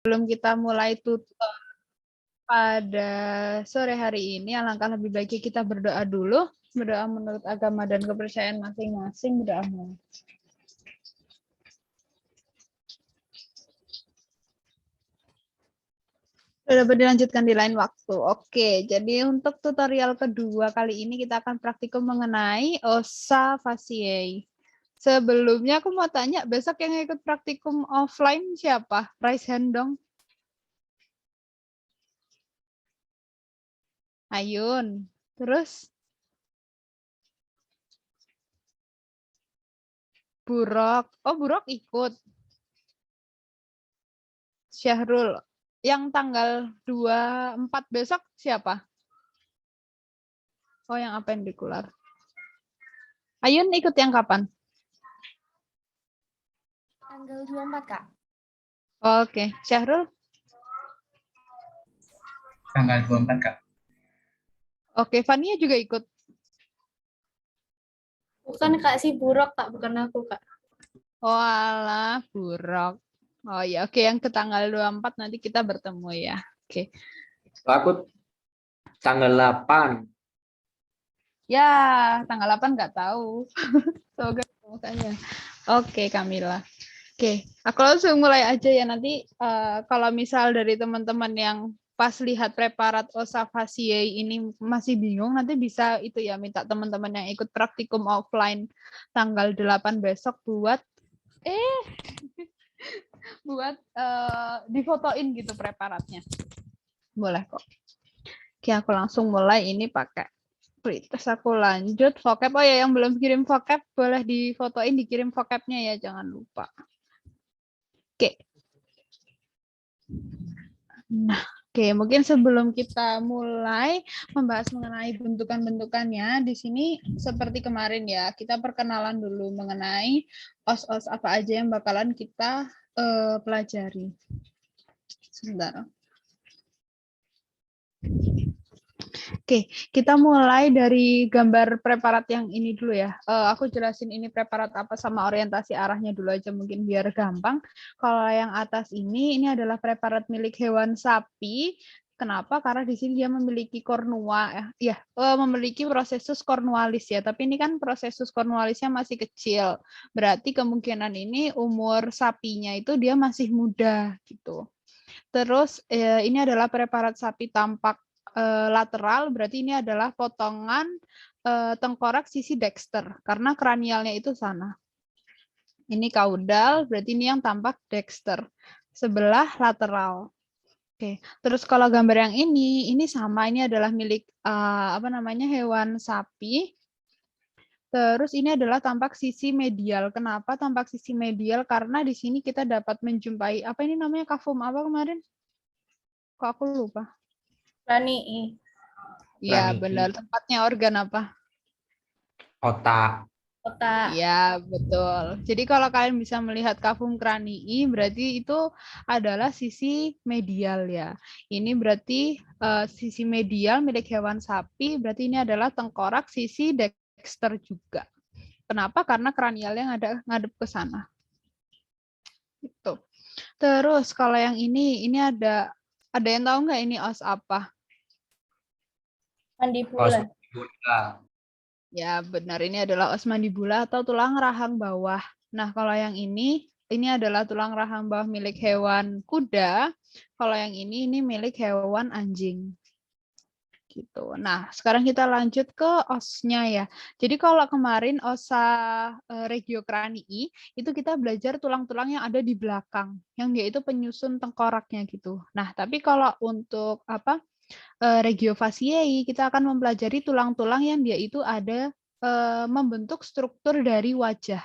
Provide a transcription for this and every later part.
Sebelum kita mulai tutor pada sore hari ini, alangkah lebih baiknya kita berdoa dulu. Berdoa menurut agama dan kepercayaan masing-masing. Berdoa. Dapat dilanjutkan di lain waktu. Oke, jadi untuk tutorial kedua kali ini kita akan praktikum mengenai ossa faciae. Sebelumnya aku mau tanya, besok yang ikut praktikum offline siapa? Raise hand dong. Ayun. Terus? Burok. Oh, Burok ikut. Syahrul. Yang tanggal 24 besok siapa? Oh, yang apendikular. Ayun ikut yang kapan? Tanggal 24, Kak. Oke, Syahrul? Tanggal 24, Kak. Oke, Fania juga ikut. Bukan Kak, si Burok, Kak. Bukan aku, Kak. Oh alah, Burok. Oh ya, oke, yang ke tanggal 24 nanti kita bertemu ya. Oke. Aku tanggal 8. Ya, tanggal 8 nggak tahu. Semoga makanya. Oke, Kamila. Oke, aku langsung mulai aja ya nanti kalau misal dari teman-teman yang pas lihat preparat ossa faciae ini masih bingung, nanti bisa itu ya minta teman-teman yang ikut praktikum offline tanggal 8 besok buat buat difotoin gitu preparatnya. Boleh kok. Oke, aku langsung mulai ini pakai Terus aku lanjut vocab. Oh ya, yang belum kirim vocab boleh difotoin, dikirim vocabnya ya, jangan lupa. Oke. Nah, oke, mungkin sebelum kita mulai membahas mengenai bentukan-bentukannya, di sini seperti kemarin ya, kita perkenalan dulu mengenai os-os apa aja yang bakalan kita pelajari. Sebentar. Oke, kita mulai dari gambar preparat yang ini dulu ya. Aku jelasin ini preparat apa sama orientasi arahnya dulu aja mungkin biar gampang. Kalau yang atas ini adalah preparat milik hewan sapi. Kenapa? Karena di sini dia memiliki kornua, memiliki prosesus kornualis ya. Tapi ini kan prosesus kornualisnya masih kecil. Berarti kemungkinan ini umur sapinya itu dia masih muda gitu. Terus ini adalah preparat sapi tampak lateral, berarti ini adalah potongan tengkorak sisi dexter, karena kranialnya itu sana. Ini kaudal, berarti ini yang tampak dexter, sebelah lateral. Oke, terus kalau gambar yang ini sama, ini adalah milik hewan sapi. Terus ini adalah tampak sisi medial. Kenapa tampak sisi medial? Karena di sini kita dapat menjumpai apa ini namanya kafum apa kemarin? Kok aku lupa. Rani. Iya, Kranihi. benar. Tempatnya organ apa? Otak. Kota. Iya, betul. Jadi kalau kalian bisa melihat kafum cranii, berarti itu adalah sisi medial ya. Ini berarti sisi medial milik hewan sapi, berarti ini adalah tengkorak sisi dexter juga. Kenapa? Karena kranialnya ngadep ke sana. Itu. Terus kalau yang ini ada yang tahu nggak ini os apa? Mandibula. Ya, benar. Ini adalah os mandibula atau tulang rahang bawah. Nah, kalau yang ini adalah tulang rahang bawah milik hewan kuda. Kalau yang ini milik hewan anjing. Gitu. Nah, sekarang kita lanjut ke osnya ya. Jadi kalau kemarin ossa regiocranii itu kita belajar tulang-tulang yang ada di belakang, yang dia itu penyusun tengkoraknya gitu. Nah, tapi kalau untuk regio faciae kita akan mempelajari tulang-tulang yang dia itu ada membentuk struktur dari wajah.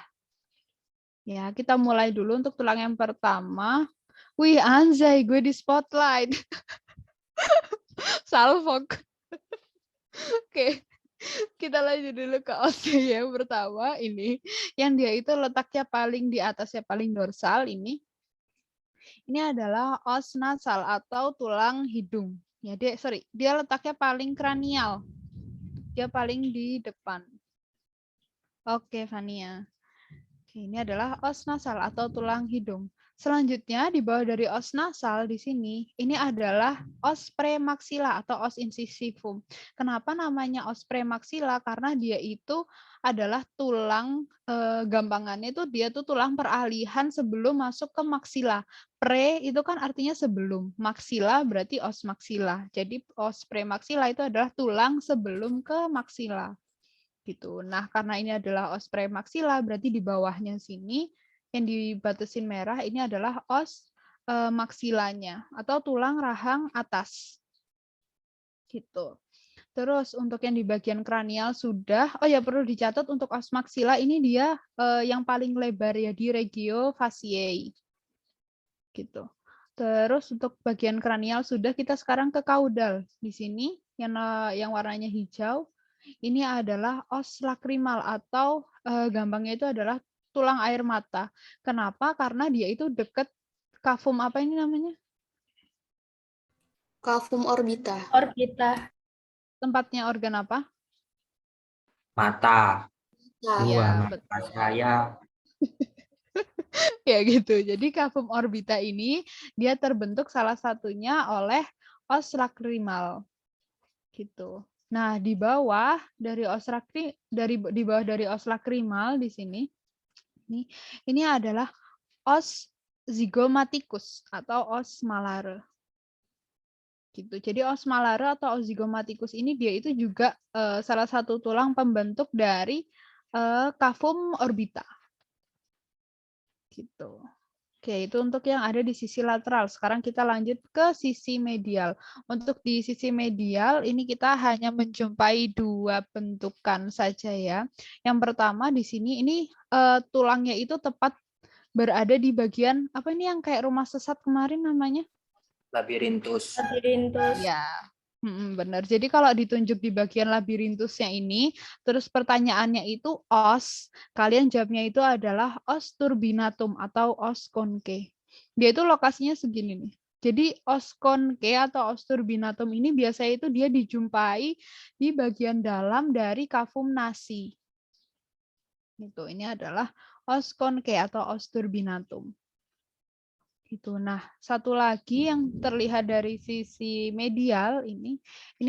Ya, kita mulai dulu untuk tulang yang pertama. Wih, anjay, gue di spotlight. Salfok. Oke, kita lanjut dulu ke osnya yang pertama ini. Yang dia itu letaknya paling di atasnya, paling dorsal ini. Ini adalah os nasal atau tulang hidung. Ya, dia letaknya paling kranial. Dia paling di depan. Oke, Fania. Oke, ini adalah os nasal atau tulang hidung. Selanjutnya di bawah dari os nasal di sini, ini adalah os premaksila atau os incisivum. Kenapa namanya os premaksila? Karena dia itu adalah tulang, gampangannya itu dia tuh tulang peralihan sebelum masuk ke maksila. Pre itu kan artinya sebelum, maksila berarti os maksila. Jadi os premaksila itu adalah tulang sebelum ke maksila. Gitu. Nah, karena ini adalah os premaksila, berarti di bawahnya sini yang dibatasin merah ini adalah os maksilanya atau tulang rahang atas. Gitu. Terus untuk yang di bagian kranial sudah, oh ya perlu dicatat untuk os maksila ini dia yang paling lebar ya di regio faciae. Gitu. Terus untuk bagian kranial sudah, kita sekarang ke kaudal. Di sini yang warnanya hijau ini adalah os lakrimal atau gampangnya itu adalah tulang air mata. Kenapa? Karena dia itu dekat kavum apa ini namanya? Kavum orbita. Orbita. Tempatnya organ apa? Mata. Nah, Dua Ya, mata saya. Ya gitu. Jadi kavum orbita ini dia terbentuk salah satunya oleh os lakrimal. Gitu. Nah, di bawah dari di bawah dari os lakrimal di sini ini adalah os zygomaticus atau os malare. Gitu. Jadi os malare atau os zygomaticus ini dia itu juga salah satu tulang pembentuk dari kavum orbita. Gitu. Oke, itu untuk yang ada di sisi lateral. Sekarang kita lanjut ke sisi medial. Untuk di sisi medial, ini kita hanya menjumpai dua bentukan saja ya. Yang pertama di sini, ini tulangnya itu tepat berada di bagian, apa ini yang kayak rumah sesat kemarin namanya? Labirintus. Labirintus. Ya, benar. Jadi kalau ditunjuk di bagian labirintusnya ini, terus pertanyaannya itu os, kalian jawabnya itu adalah os turbinatum atau os conche. Dia itu lokasinya segini nih. Jadi os conche atau os turbinatum ini biasanya itu dia dijumpai di bagian dalam dari kavum nasi. Itu ini adalah os conche atau os turbinatum. Gitu. Nah, satu lagi yang terlihat dari sisi medial ini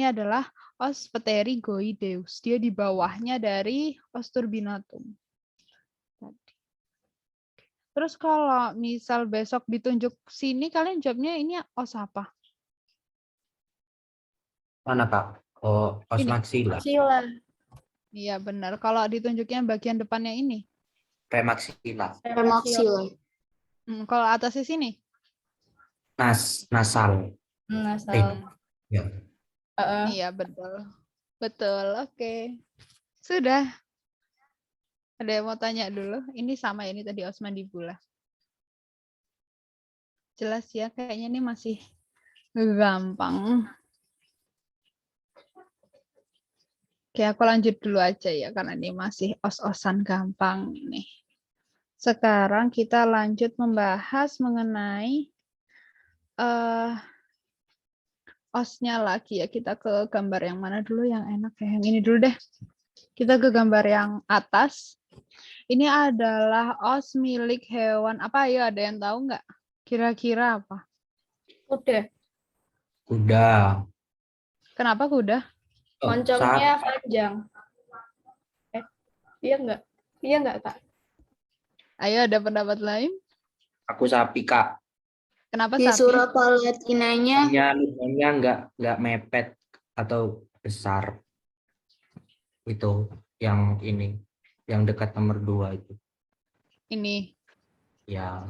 adalah os pterygoideus. Dia di bawahnya dari os turbinatum. Terus kalau misal besok ditunjuk sini, kalian jawabnya ini os apa? Mana Kak? Oh, os Ini. maksila. Maksila. Iya benar. Kalau ditunjuknya bagian depannya ini. Premaksila. Premaksila. Kalau atasnya sini? Nasal. Nasal. Ya. Iya betul. Betul. Oke. Sudah. Ada yang mau tanya dulu? Ini sama ini tadi os mandibula. Jelas ya, kayaknya ini masih gampang. Oke, aku lanjut dulu aja ya, karena ini masih os-osan gampang nih. Sekarang kita lanjut membahas mengenai osnya lagi ya. Kita ke gambar yang mana dulu yang enak ya? Yang ini dulu deh. Kita ke gambar yang atas. Ini adalah os milik hewan apa ya? Ada yang tahu nggak? Kira-kira apa? Udah. Kuda. Kenapa kuda? Oh, Moncongnya panjang. Iya enggak? Iya enggak, Kak? Ayo, ada pendapat lain? Aku sapi Kak. Kenapa Di sapi? surat Palatinanya Lubangnya nggak mepet atau besar. Itu yang ini, yang dekat nomor 2 itu. Ini. Ya.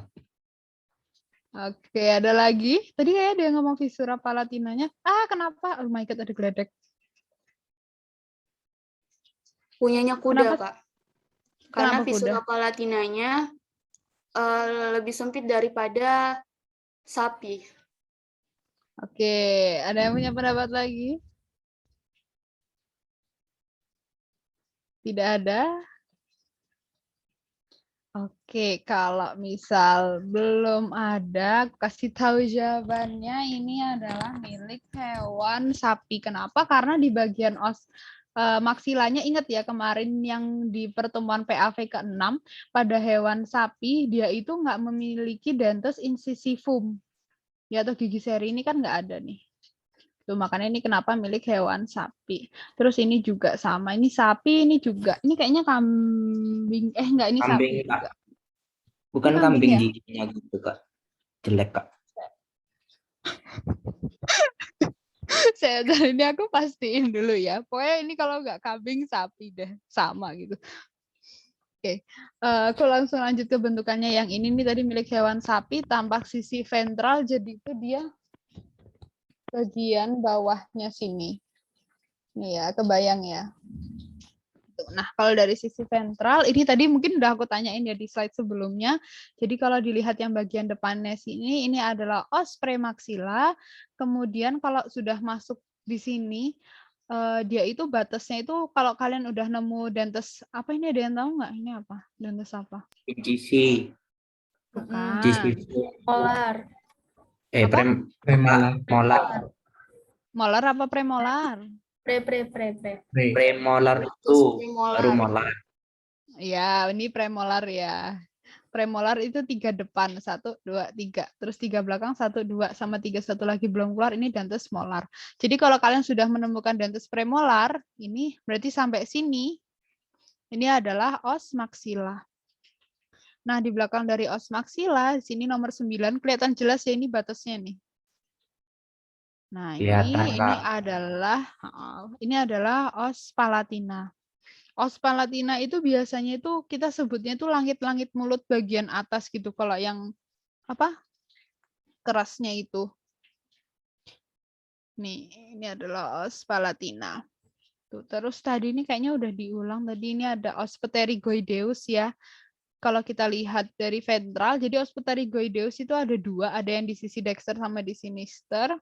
Oke, ada lagi? Tadi kayak ada yang ngomong visura palatinanya. Kenapa? Oh my God, ada geledek. punyanya kuda, Kenapa? Kak. Karena Kenapa visura kuda? palatinanya lebih sempit daripada sapi. Oke, ada yang punya pendapat lagi? Tidak ada? Oke, kalau misal belum ada, aku kasih tahu jawabannya. Ini adalah milik hewan sapi. Kenapa? Karena di bagian os maksilanya, ingat ya kemarin yang di pertemuan PAV ke-6 pada hewan sapi dia itu nggak memiliki dentes incisivum ya, atau gigi seri ini kan nggak ada nih. Tuh, makanya ini kenapa milik hewan sapi. Terus ini juga sama, ini sapi, ini juga. Ini kayaknya kambing, enggak, ini Kambing, sapi Kak. juga. Bukan Ini kambing ya? giginya gitu, Kak. Jelek, Kak. Saya ini aku pastiin dulu ya. Pokoknya ini kalau nggak kambing, sapi deh. Sama gitu. Oke, aku langsung lanjut ke bentukannya. Yang ini nih tadi milik hewan sapi, tampak sisi ventral, jadi itu dia bagian bawahnya sini. Nih ya, kebayang ya. Nah, kalau dari sisi ventral, ini tadi mungkin udah aku tanyain ya di slide sebelumnya. Jadi kalau dilihat yang bagian depannya sini, ini adalah os premaxilla. Kemudian kalau sudah masuk di sini, dia itu batasnya itu kalau kalian udah nemu dentes, apa ini, ada yang tahu nggak ini apa? Dentes apa? Incisi. Bukan. Polar. Apa? Molar. Molar apa premolar? Pre. Premolar itu Premolar. baru molar. Ya, ini premolar ya. Premolar itu 3 depan, 1, 2, 3. Terus 3 belakang, 1, 2, sama 3 satu lagi belum keluar, ini dentes molar. Jadi kalau kalian sudah menemukan dentes premolar, ini berarti sampai sini, ini adalah os maxilla. Nah, di belakang dari os maxilla, di sini nomor 9, kelihatan jelas ya ini batasnya nih. Nah, Kelihatan, ini adalah os palatina. Os palatina itu biasanya itu kita sebutnya itu langit-langit mulut bagian atas gitu. Kalau yang apa kerasnya itu. Nih, ini adalah os palatina. Tuh, terus tadi ini kayaknya udah diulang. Tadi ini ada os pterygoideus ya. Kalau kita lihat dari ventral, jadi os pterygoideus itu ada 2, ada yang di sisi dexter sama di sinister.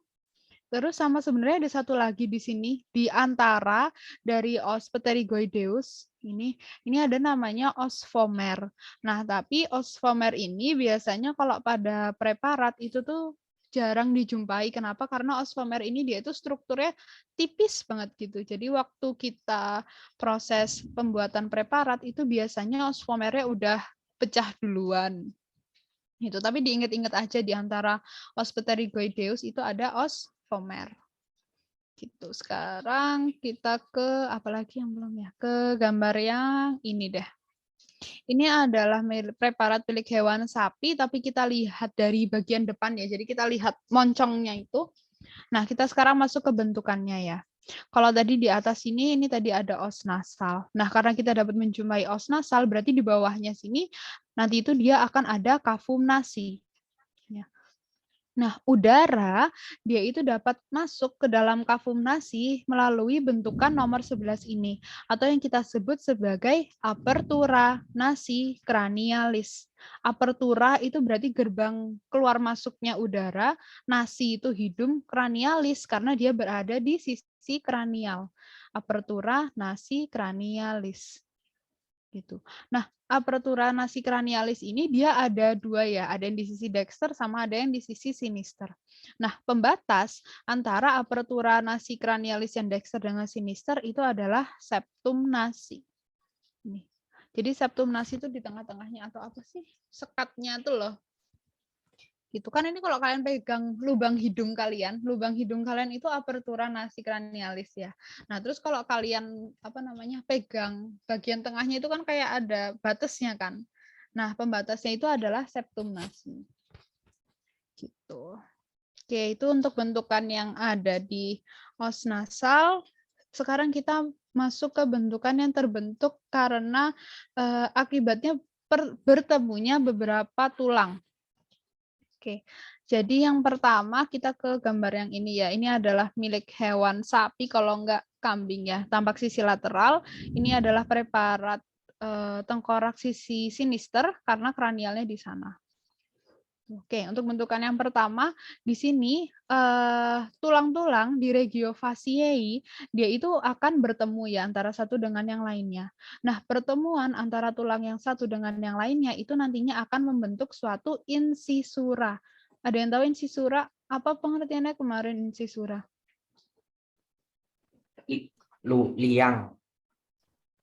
Terus sama sebenarnya ada satu lagi di sini di antara dari os pterygoideus ini ada namanya os vomer. Nah, tapi os vomer ini biasanya kalau pada preparat itu tuh jarang dijumpai. Kenapa? Karena os vomer ini dia itu strukturnya tipis banget gitu. Jadi waktu kita proses pembuatan preparat itu biasanya os vomernya udah pecah duluan. Gitu. Tapi diingat-ingat aja di antara os pterygoideus itu ada os vomer. Gitu. Sekarang kita ke apa lagi yang belum ya? Ke gambar yang ini deh. Ini adalah preparat milik hewan sapi, tapi kita lihat dari bagian depan ya. Jadi kita lihat moncongnya itu. Nah, kita sekarang masuk ke bentukannya ya. Kalau tadi di atas ini tadi ada os nasal. Nah, karena kita dapat menjumpai os nasal, berarti di bawahnya sini nanti itu dia akan ada kafum nasi. Ya. Nah, udara dia itu dapat masuk ke dalam kafum nasi melalui bentukan nomor 11 ini, atau yang kita sebut sebagai apertura nasi cranialis. Apertura itu berarti gerbang keluar masuknya udara, nasi itu hidung, cranialis karena dia berada di sisi kranial. Apertura nasi cranialis. Gitu. Nah, apertura nasi cranialis ini dia ada 2 ya, ada yang di sisi dexter sama ada yang di sisi sinister. Nah, pembatas antara apertura nasi cranialis yang dexter dengan sinister itu adalah septum nasi. Nih. Jadi septum nasi itu di tengah-tengahnya atau apa sih? Sekatnya tuh loh. Gitu kan, ini kalau kalian pegang lubang hidung kalian itu apertura nasi cranialis ya. Nah, terus kalau kalian pegang bagian tengahnya itu kan kayak ada batasnya kan. Nah, pembatasnya itu adalah septum nasi. Gitu. Oke, itu untuk bentukan yang ada di os nasal. Sekarang kita masuk ke bentukan yang terbentuk karena akibatnya bertemunya beberapa tulang. Oke, jadi yang pertama kita ke gambar yang ini ya. Ini adalah milik hewan sapi, kalau enggak kambing ya. Tampak sisi lateral. Ini adalah preparat tengkorak sisi sinister karena kranialnya di sana. Oke, untuk bentukan yang pertama di sini tulang-tulang di regio faciae dia itu akan bertemu ya antara satu dengan yang lainnya. Nah, pertemuan antara tulang yang satu dengan yang lainnya itu nantinya akan membentuk suatu incisura. Ada yang tahu incisura? Apa pengertiannya kemarin incisura? liang.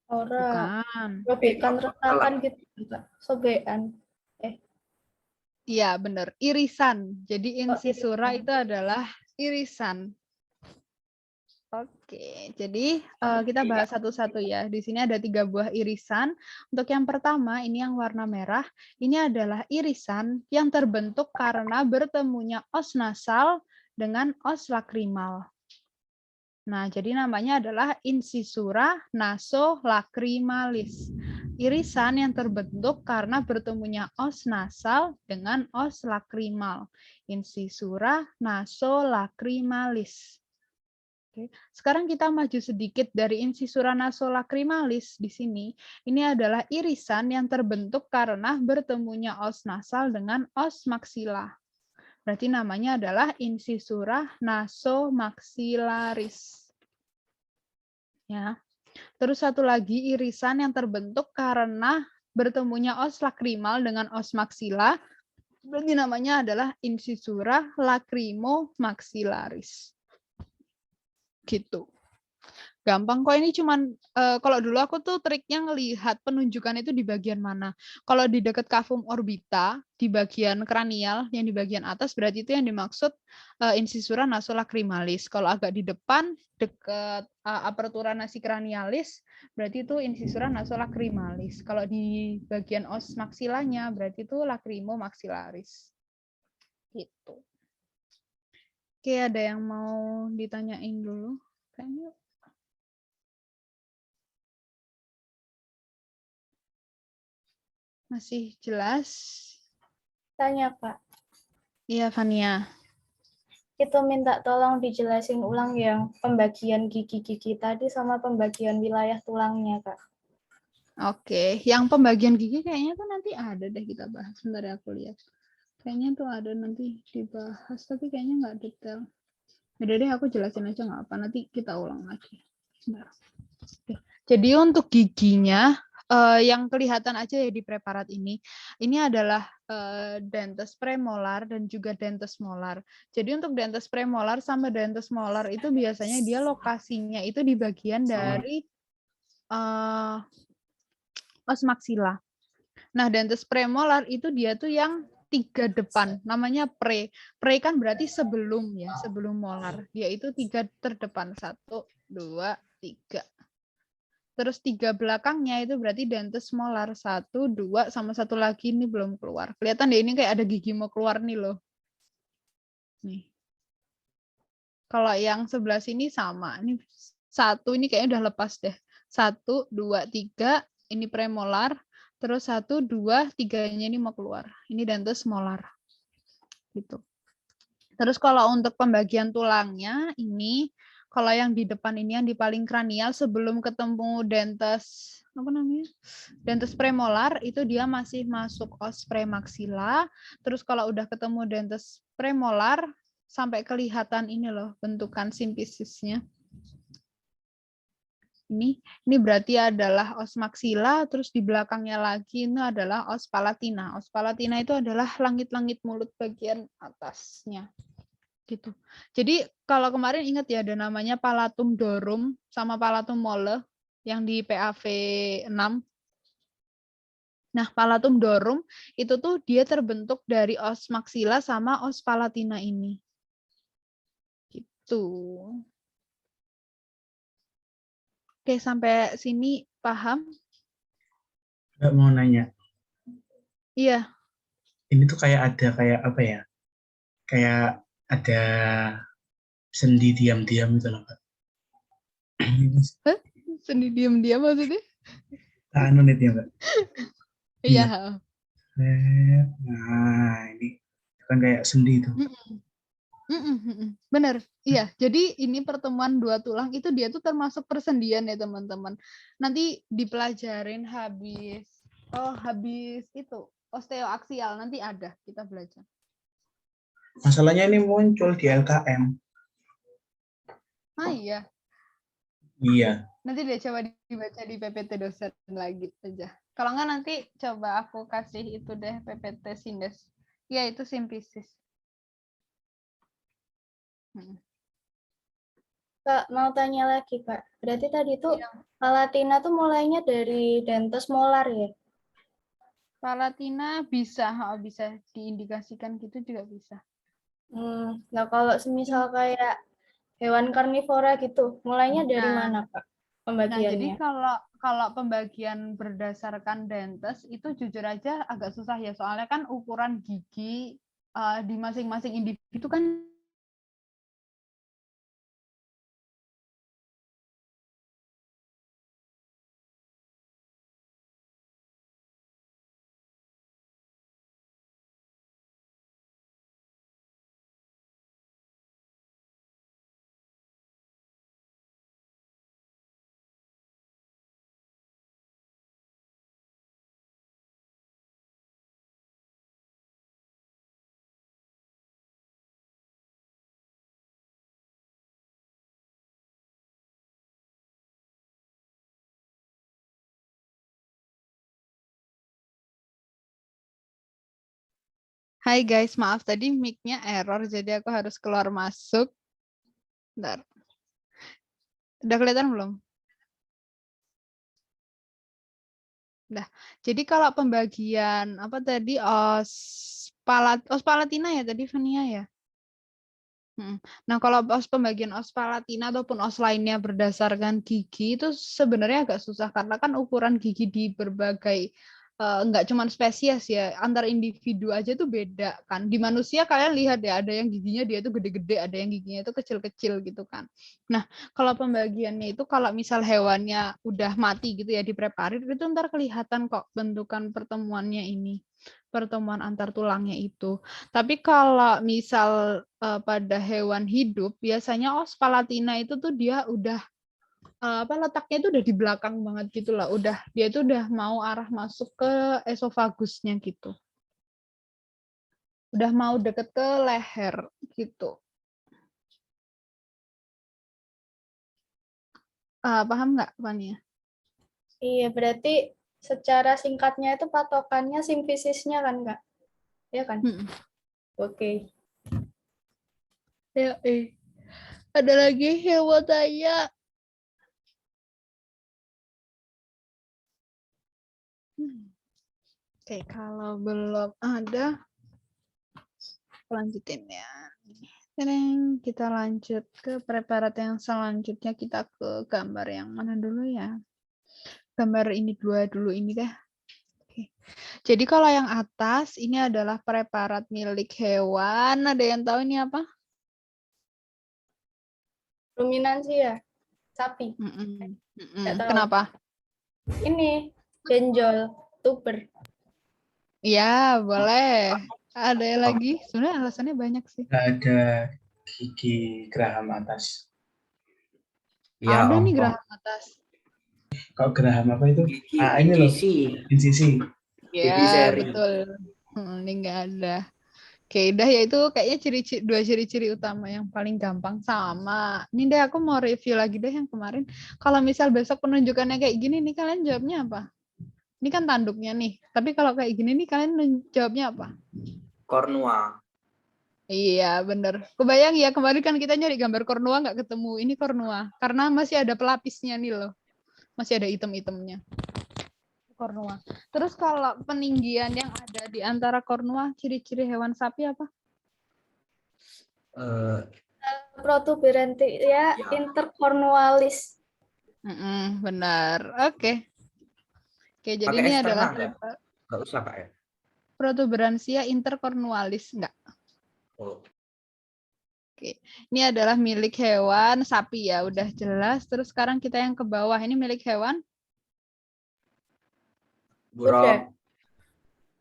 Ora. Bukan. Sobekan retakan gitu Kak. Sobekan. Iya, benar. Irisan. Jadi incisura irisan. itu adalah irisan. Oke, jadi kita bahas satu-satu ya. Di sini ada 3 buah irisan. Untuk yang pertama, ini yang warna merah. Ini adalah irisan yang terbentuk karena bertemunya os nasal dengan os lakrimal. Nah, jadi namanya adalah incisura nasolacrimalis. Irisan yang terbentuk karena bertemunya os nasal dengan os lakrimal. Incisura nasolacrimalis. Oke. Sekarang kita maju sedikit dari incisura nasolacrimalis di sini. Ini adalah irisan yang terbentuk karena bertemunya os nasal dengan os maksila. Berarti namanya adalah incisura nasomaxillaris. Ya. Terus satu lagi irisan yang terbentuk karena bertemunya os lakrimal dengan os maksila. Berarti namanya adalah incisura lacrimomaxillaris. Gitu. Gampang kok, ini cuman kalau dulu aku tuh triknya ngelihat penunjukan itu di bagian mana. Kalau di dekat cavum orbita, di bagian kranial, yang di bagian atas, berarti itu yang dimaksud incisura nasolacrimalis. Kalau agak di depan, dekat apertura nasi cranialis, berarti itu incisura nasolacrimalis. Kalau di bagian os maksilanya, berarti itu lacrimomaxillaris. Gitu. Oke, ada yang mau ditanyain dulu? Kayaknya masih jelas? Tanya Kak. Iya, Fania. Itu minta tolong dijelasin ulang yang pembagian gigi-gigi tadi sama pembagian wilayah tulangnya Kak. Oke, yang pembagian gigi kayaknya tuh nanti ada deh kita bahas. Bentar ya, aku lihat. Kayaknya tuh ada nanti dibahas, tapi kayaknya nggak detail. Udah deh, aku jelasin aja nggak apa. Nanti kita ulang lagi. Bentar. Oke. Jadi untuk giginya, yang kelihatan aja ya di preparat ini adalah dentes premolar dan juga dentes molar. Jadi untuk dentes premolar sama dentes molar itu biasanya dia lokasinya itu di bagian dari os maksila. Nah, dentes premolar itu dia tuh yang 3 depan, namanya pre. Pre kan berarti sebelum ya, sebelum molar. Dia itu 3 terdepan, 1, 2, 3. Terus 3 belakangnya itu berarti dentes molar, 1, 2, sama satu lagi ini belum keluar. Kelihatan deh ini kayak ada gigi mau keluar nih loh. Nih. Kalau yang sebelah sini sama. Ini 1 ini kayaknya udah lepas deh. 1, 2, 3, ini premolar. Terus 1, 2, 3-nya ini mau keluar. Ini dentes molar. Gitu. Terus kalau untuk pembagian tulangnya ini, kalau yang di depan ini yang di paling kranial sebelum ketemu dentes apa namanya? Dentes premolar itu dia masih masuk os premaksila. Terus kalau udah ketemu dentes premolar sampai kelihatan ini loh bentukan simpisisnya. Ini berarti adalah os maksila, terus di belakangnya lagi ini adalah os palatina. Os palatina itu adalah langit-langit mulut bagian atasnya. Gitu. Jadi kalau kemarin ingat ya ada namanya palatum dorum sama palatum mole yang di PAV 6. Nah, palatum dorum itu tuh dia terbentuk dari os maksila sama os palatina ini. Gitu. Oke, sampai sini paham? Nggak mau nanya. Iya. Ini tuh kayak apa ya? Kayak ada sendi diam-diam itu loh, Kak. Sendi diam-diam maksudnya? Anu nih ya, Kak. Iya. Nah, ini kan kayak sendi itu. Benar, iya. Jadi ini pertemuan 2 tulang itu dia tuh termasuk persendian ya teman-teman. Nanti dipelajarin habis itu osteoaksial nanti ada kita belajar. Masalahnya ini muncul di LKM. Ah iya. Iya. Nanti deh coba dibaca di PPT dosen lagi aja. Kalau nggak nanti coba aku kasih itu deh PPT sindes. Iya itu simpisis. Kak, mau tanya lagi, Kak. Berarti tadi tuh Iya. Palatina tuh mulainya dari dentes molar ya? Palatina bisa, bisa diindikasikan gitu juga bisa. Nah kalau semisal kayak hewan karnivora gitu, mulainya dari Nah, mana, Kak? Nah, jadi Pembagiannya? kalau pembagian berdasarkan dentes itu jujur aja agak susah ya, soalnya kan ukuran gigi di masing-masing individu kan Hai guys, maaf tadi mic-nya error, jadi aku harus keluar masuk. Bentar. Udah kelihatan belum? Udah. Jadi kalau pembagian apa tadi ospalatina ya tadi Vania ya? Nah, kalau pembagian os palatina ataupun os lainnya berdasarkan gigi itu sebenarnya agak susah karena kan ukuran gigi di berbagai nggak cuma spesies ya, antar individu aja tuh beda kan. Di manusia kalian lihat ya, ada yang giginya dia itu gede-gede, ada yang giginya itu kecil-kecil gitu kan. Nah, kalau pembagiannya itu kalau misal hewannya udah mati gitu ya dipreparir itu ntar kelihatan kok bentukan pertemuannya ini, pertemuan antar tulangnya itu. Tapi kalau misal pada hewan hidup, biasanya os palatina itu tuh dia udah letaknya itu udah di belakang banget gitu lah. Dia itu udah mau arah masuk ke esofagusnya gitu. Udah mau deket ke leher gitu. Paham nggak, Fania? Iya, berarti secara singkatnya itu patokannya simfisisnya kan, Kak? Iya kan? Oke. Ya, ada lagi yang mau tanya? Oke, kalau belum ada, lanjutin ya. Kita lanjut ke preparat yang selanjutnya. Kita ke gambar yang mana dulu ya? Gambar ini dulu ini deh. Oke. Jadi kalau yang atas ini adalah preparat milik hewan. Ada yang tahu ini apa? Ruminansi ya? Sapi. Nggak tahu. Kenapa? Ini, benjol, tuber. Iya, boleh. Ada yang lagi? Sebenarnya alasannya banyak sih. Nggak ada gigi geraham atas. Ya, Ada nih Om. geraham atas. Kalau geraham apa itu? Gigi, Ini loh, incisi. incisi. Gigi Ya, seri. betul. Ini nggak ada. Oke, udah ya itu kayaknya dua ciri-ciri utama yang paling gampang sama. Ini deh aku mau review lagi deh yang kemarin. Kalau misal besok penunjukannya kayak gini nih kalian jawabnya apa? Ini kan tanduknya nih. Tapi kalau kayak gini nih kalian jawabnya apa? Kornua. Iya, bener. Kebayang ya kemarin kan kita nyari gambar kornua nggak ketemu. Ini kornua karena masih ada pelapisnya nih loh. Masih ada item-itemnya. Kornua. Terus kalau peninggian yang ada di antara kornua, ciri-ciri hewan sapi apa? Protuberantia intercornualis. Benar. Oke. Jadi Pakai ini S adalah nggak usah Kak ya? protuberansia intercornualis enggak? Oh. Oke. Ini adalah milik hewan sapi ya, udah jelas. Terus sekarang kita yang ke bawah ini milik hewan. Kuda.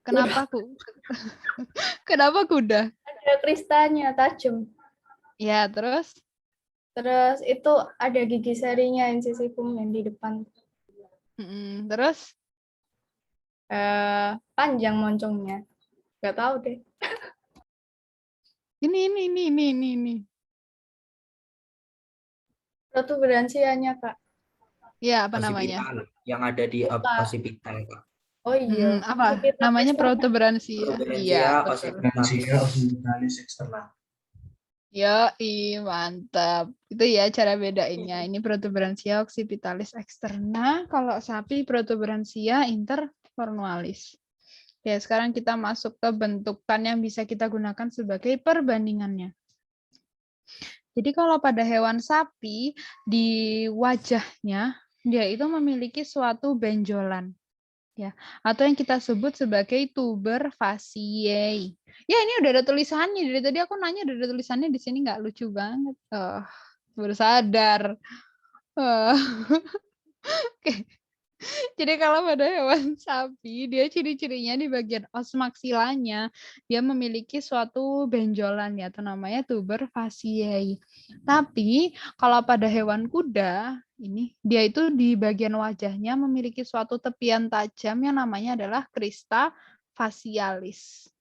Kenapa Kenapa kuda? Ada kristanya tajam. Ya, terus? Terus itu ada gigi serinya incisifum yang di depan. Terus? Panjang moncongnya. Gak tahu deh. Ini. Protuberansianya, Kak. Ya, apa namanya? Yang ada di occipital, Kak. Oh iya. Apa? Namanya protuberansia. Iya, Protuberansia occipitalis externa. Yoi, mantap. Itu ya cara bedainnya. Ini protuberansia occipitalis externa, kalau sapi protuberansia intercornualis. Ya, sekarang kita masuk ke bentukan yang bisa kita gunakan sebagai perbandingannya. Jadi kalau pada hewan sapi, di wajahnya, dia itu memiliki suatu benjolan. Ya, atau yang kita sebut sebagai tuber faciae. Ya, ini udah ada tulisannya. Dari tadi aku nanya udah ada tulisannya di sini, nggak lucu banget. Baru sadar. Oke. Jadi kalau pada hewan sapi, dia ciri-cirinya di bagian os maksilanya, dia memiliki suatu benjolan ya, atau namanya tuber faciae. Tapi kalau pada hewan kuda, ini dia itu di bagian wajahnya memiliki suatu tepian tajam yang namanya adalah crista facialis.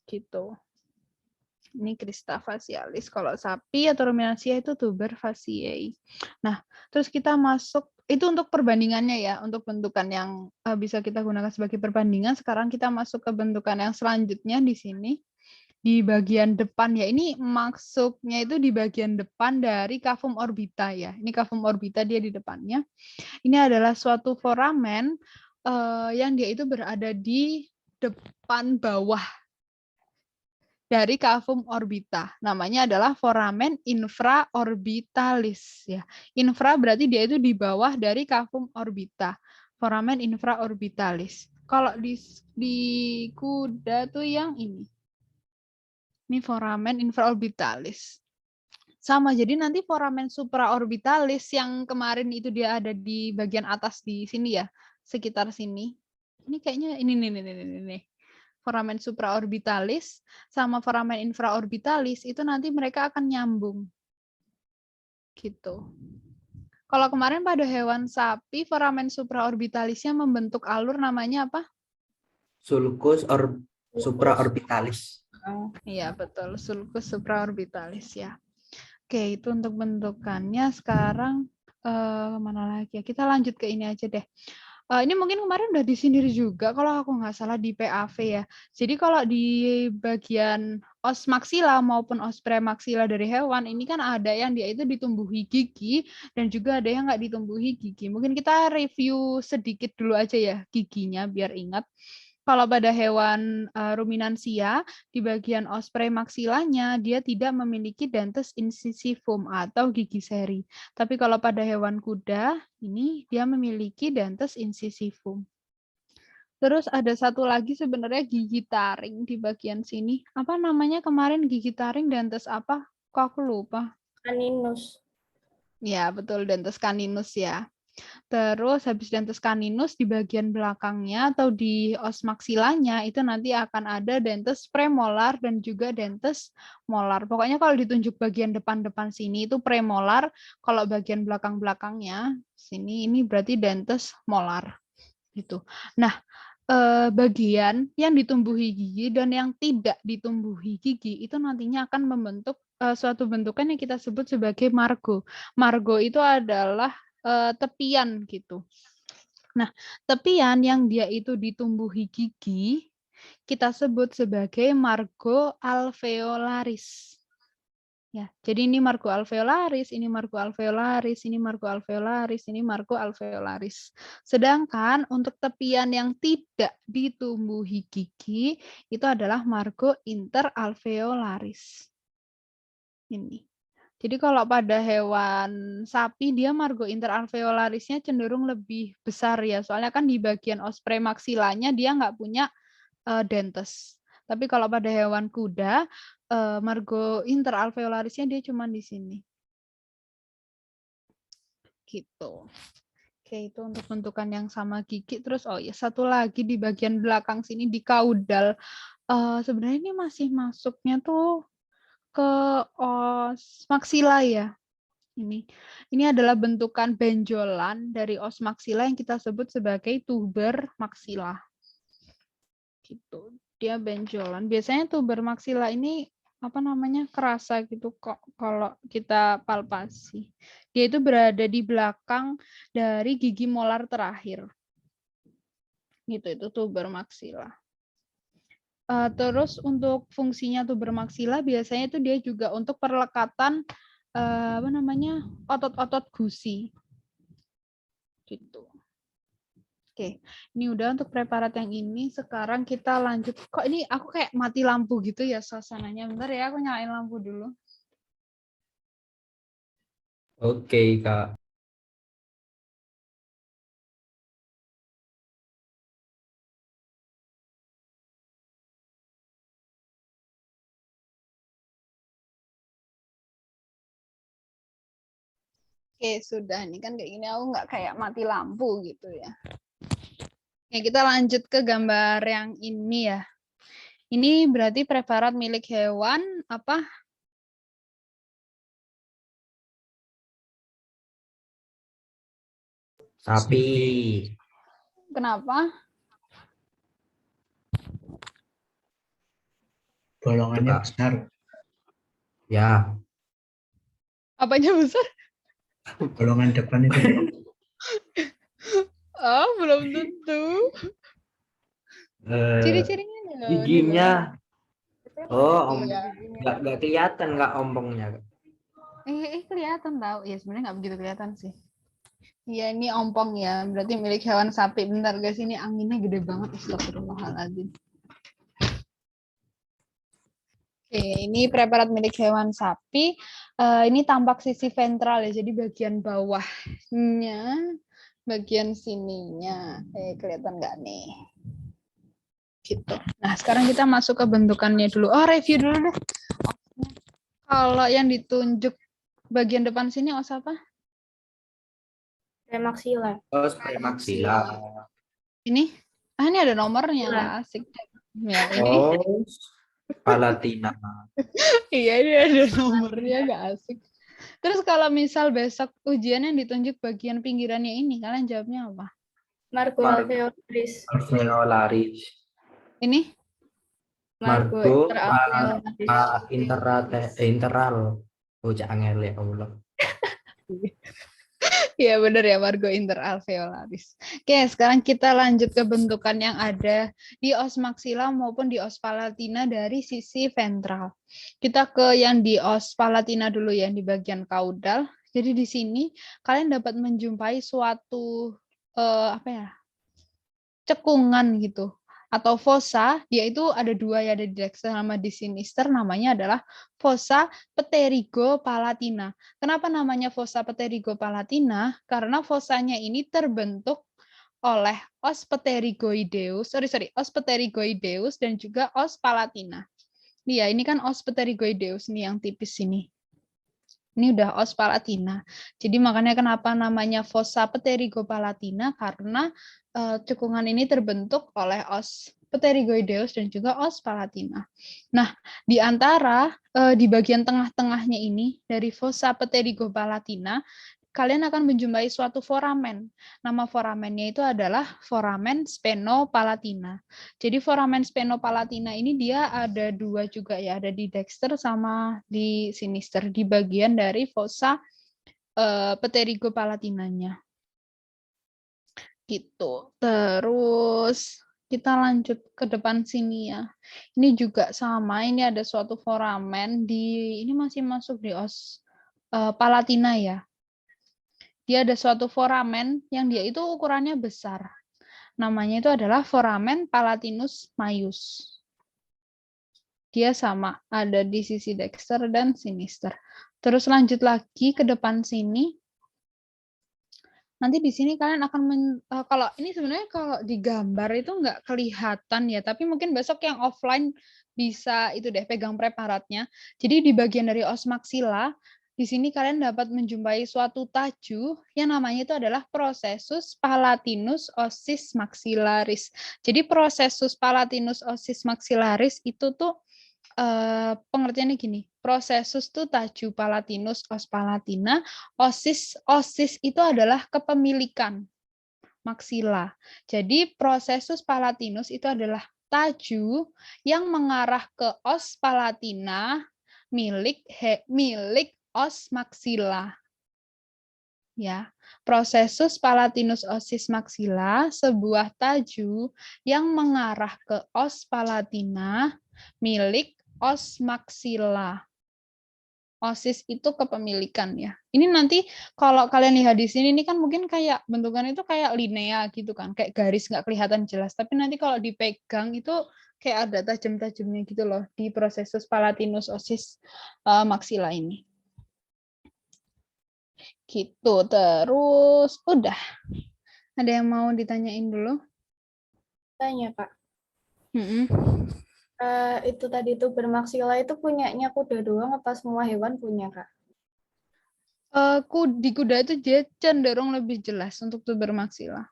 Gitu. Ini crista facialis. Kalau sapi atau ruminansia itu tuber faciae. Nah, terus kita masuk, itu untuk perbandingannya ya, untuk bentukan yang bisa kita gunakan sebagai perbandingan. Sekarang kita masuk ke bentukan yang selanjutnya di sini. Di bagian depan ya, ini maksudnya itu di bagian depan dari cavum orbita ya. Ini cavum orbita dia di depannya. Ini adalah suatu foramen yang dia itu berada di depan bawah dari cavum orbita. Namanya adalah foramen infraorbitalis ya. Infra berarti dia itu di bawah dari cavum orbita. Foramen infraorbitalis. Kalau di kuda tuh yang ini. Ini foramen infraorbitalis. Sama, jadi nanti foramen supraorbitalis yang kemarin itu dia ada di bagian atas di sini ya, sekitar sini. Ini kayaknya ini. Foramen supraorbitalis sama foramen infraorbitalis itu nanti mereka akan nyambung. Gitu. Kalau kemarin pada hewan sapi, foramen supraorbitalisnya membentuk alur namanya apa? Sulcus supraorbitalis. Iya, betul. Sulcus supraorbitalis ya. Oke, itu untuk bentukannya. Sekarang mana lagi ya? Kita lanjut ke ini aja deh. Ini mungkin kemarin udah disindir juga kalau aku nggak salah di PAV ya. Jadi kalau di bagian os maksila maupun os premaksila dari hewan, ini kan ada yang dia itu ditumbuhi gigi dan juga ada yang nggak ditumbuhi gigi. Mungkin kita review sedikit dulu aja ya giginya biar ingat. Kalau pada hewan ruminansia, di bagian os premaksilanya, dia tidak memiliki dentes incisivum atau gigi seri. Tapi kalau pada hewan kuda, ini dia memiliki dentes incisivum. Terus ada satu lagi sebenarnya gigi taring di bagian sini. Apa namanya kemarin gigi taring dentes apa? Kok aku lupa. Caninus. Ya, betul, dentes caninus ya. Terus habis dentes caninus di bagian belakangnya atau di os maksilanya itu nanti akan ada dentes premolar dan juga dentes molar. Pokoknya kalau ditunjuk bagian depan-depan sini itu premolar, kalau bagian belakang-belakangnya sini ini berarti dentes molar. Gitu. Nah, bagian yang ditumbuhi gigi dan yang tidak ditumbuhi gigi itu nantinya akan membentuk suatu bentukan yang kita sebut sebagai margo. Margo itu adalah tepian gitu. Nah, tepian yang dia itu ditumbuhi gigi kita sebut sebagai margo alveolaris. Ya, jadi ini margo alveolaris, ini margo alveolaris, ini margo alveolaris, ini margo alveolaris. Sedangkan untuk tepian yang tidak ditumbuhi gigi itu adalah margo interalveolaris. Ini. Jadi kalau pada hewan sapi dia margo interalveolarisnya cenderung lebih besar ya, soalnya kan di bagian os premaksilanya dia nggak punya dentes. Tapi kalau pada hewan kuda margo interalveolarisnya dia cuma di sini. Gitu. Oke, itu untuk bentukan yang sama gigi. Terus oh ya satu lagi di bagian belakang sini di kaudal. Sebenarnya ini masih masuknya tuh ke os maksila ya. Ini adalah bentukan benjolan dari os maksila yang kita sebut sebagai tuber maksila. Gitu. Dia benjolan. Biasanya tuber maksila ini apa namanya? Kerasa gitu kok kalau kita palpasi. Dia itu berada di belakang dari gigi molar terakhir. Gitu itu tuber maksila. Terus untuk fungsinya tuber maksila biasanya itu dia juga untuk perlekatan otot-otot gusi gitu. Oke, ini udah untuk preparat yang ini. Sekarang kita lanjut. Kok ini aku kayak mati lampu gitu ya suasananya. Bentar ya, aku nyalain lampu dulu. Oke, Kak. Oke, sudah. Ini kan kayak gini aku nggak kayak mati lampu gitu ya. Oke, kita lanjut ke gambar yang ini ya. Ini berarti preparat milik hewan apa? Sapi. Kenapa? Bolongannya Kak. besar. Ya, Apanya besar? Bolongan depan itu. Oh, belum tentu. Ciri-cirinya loh. giginya. Oh, Iya. nggak kelihatan nggak ompongnya, Kak. Kelihatan tahu. Ya sebenarnya nggak begitu kelihatan sih. Iya, ini ompong ya. Berarti milik hewan sapi. Bentar guys, ini anginnya gede banget. Astagfirullahaladzim. Oke, ini preparat milik hewan sapi. Ini tampak sisi ventral ya, jadi bagian bawahnya, bagian sininya. Kelihatan nggak nih? Gitu. Nah, sekarang kita masuk ke bentukannya dulu. Oh, review dulu deh. Kalau yang ditunjuk bagian depan sini os apa? Premaksila. Terus premaksila. Ini? Ini ada nomornya lah, asik. Ya, ini. Oh, palatina. Iya, ini ada nomornya, nggak asik. Terus kalau misal besok ujian yang ditunjuk bagian pinggirannya ini, kalian jawabnya apa? Margo alveolaris. Alveolaris. Ini? Margo interalveolaris. interal. Oh, jangan ya Allah. Iya benar ya, Margo interalveolaris. Oke, sekarang kita lanjut ke bentukan yang ada di os maksila maupun di os palatina dari sisi ventral. Kita ke yang di os palatina dulu ya, di bagian kaudal. Jadi di sini kalian dapat menjumpai suatu cekungan gitu atau fossa, dia itu ada dua ya, ada di dexter sama di sinister, namanya adalah fossa pterygopalatina. Kenapa namanya fossa pterygopalatina? Karena fossanya ini terbentuk oleh os pterygoideus, os pterygoideus dan juga os palatina. Iya, ini kan os pterygoideus nih yang tipis ini. Ini udah os palatina. Jadi makanya kenapa namanya fossa pterygopalatina, karena cekungan ini terbentuk oleh os pterygoideus dan juga os palatina. Nah, di antara di bagian tengah-tengahnya ini dari fossa pterygopalatina, kalian akan menjumpai suatu foramen. Nama foramennya itu adalah foramen spenopalatina. Jadi foramen spenopalatina ini dia ada dua juga ya, ada di dexter sama di sinister, di bagian dari fossa pterygopalatinanya. Gitu. Terus kita lanjut ke depan sini ya. Ini juga sama, ini ada suatu foramen ini masih masuk di os palatina ya. Dia ada suatu foramen yang dia itu ukurannya besar. Namanya itu adalah foramen palatinus maius. Dia sama, ada di sisi dexter dan sinister. Terus lanjut lagi ke depan sini. Nanti di sini kalian akan kalau ini sebenarnya kalau di gambar itu nggak kelihatan ya, tapi mungkin besok yang offline bisa itu deh pegang preparatnya. Jadi di bagian dari os maksila, di sini kalian dapat menjumpai suatu taju yang namanya itu adalah prosesus palatinus ossis maxillaris. Jadi prosesus palatinus ossis maxillaris itu tuh pengertiannya gini, prosesus tuh taju palatinus os palatina, osis itu adalah kepemilikan maksila. Jadi prosesus palatinus itu adalah taju yang mengarah ke os palatina milik os maksila. ya. Processus palatinus ossis maxilla, sebuah taju yang mengarah ke os palatina milik os maxilla. Osis itu kepemilikan ya. Ini nanti kalau kalian lihat di sini ini kan mungkin kayak bentukannya itu kayak linea gitu kan, kayak garis nggak kelihatan jelas. Tapi nanti kalau dipegang itu kayak ada tajam-tajamnya gitu loh di processus palatinus ossis maxilla ini. Gitu. Terus udah. Ada yang mau ditanyain dulu? Tanya, Kak. Mm-mm. Itu tadi tuber maxilla itu punyanya kuda doang apa semua hewan punya, Kak? Di kuda itu dia cenderung lebih jelas untuk tuber maxilla.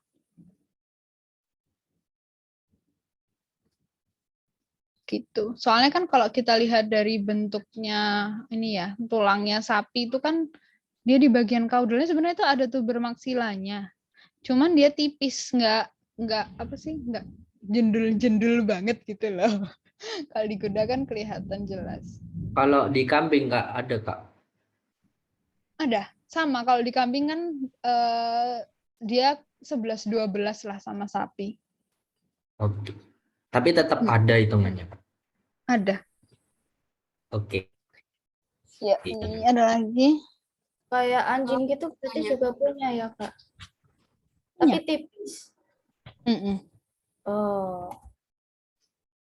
Gitu. Soalnya kan kalau kita lihat dari bentuknya ini ya, tulangnya sapi itu kan dia di bagian caudalnya sebenarnya itu ada tuber maxillanya. Cuman dia tipis, nggak apa sih, nggak jendul-jendul banget gitu loh. Kalau di kuda kan kelihatan jelas. Kalau di kambing nggak ada, Kak? Ada, sama. Kalau di kambing kan dia 11-12 lah sama sapi. Oke. Tapi tetap ada hitungannya, Kak. Ada. Oke. Ya, ini ada lagi. Kayak anjing gitu berarti Punya. juga punya ya, Kak? Tapi Punya. tipis. Mm-mm. Oh.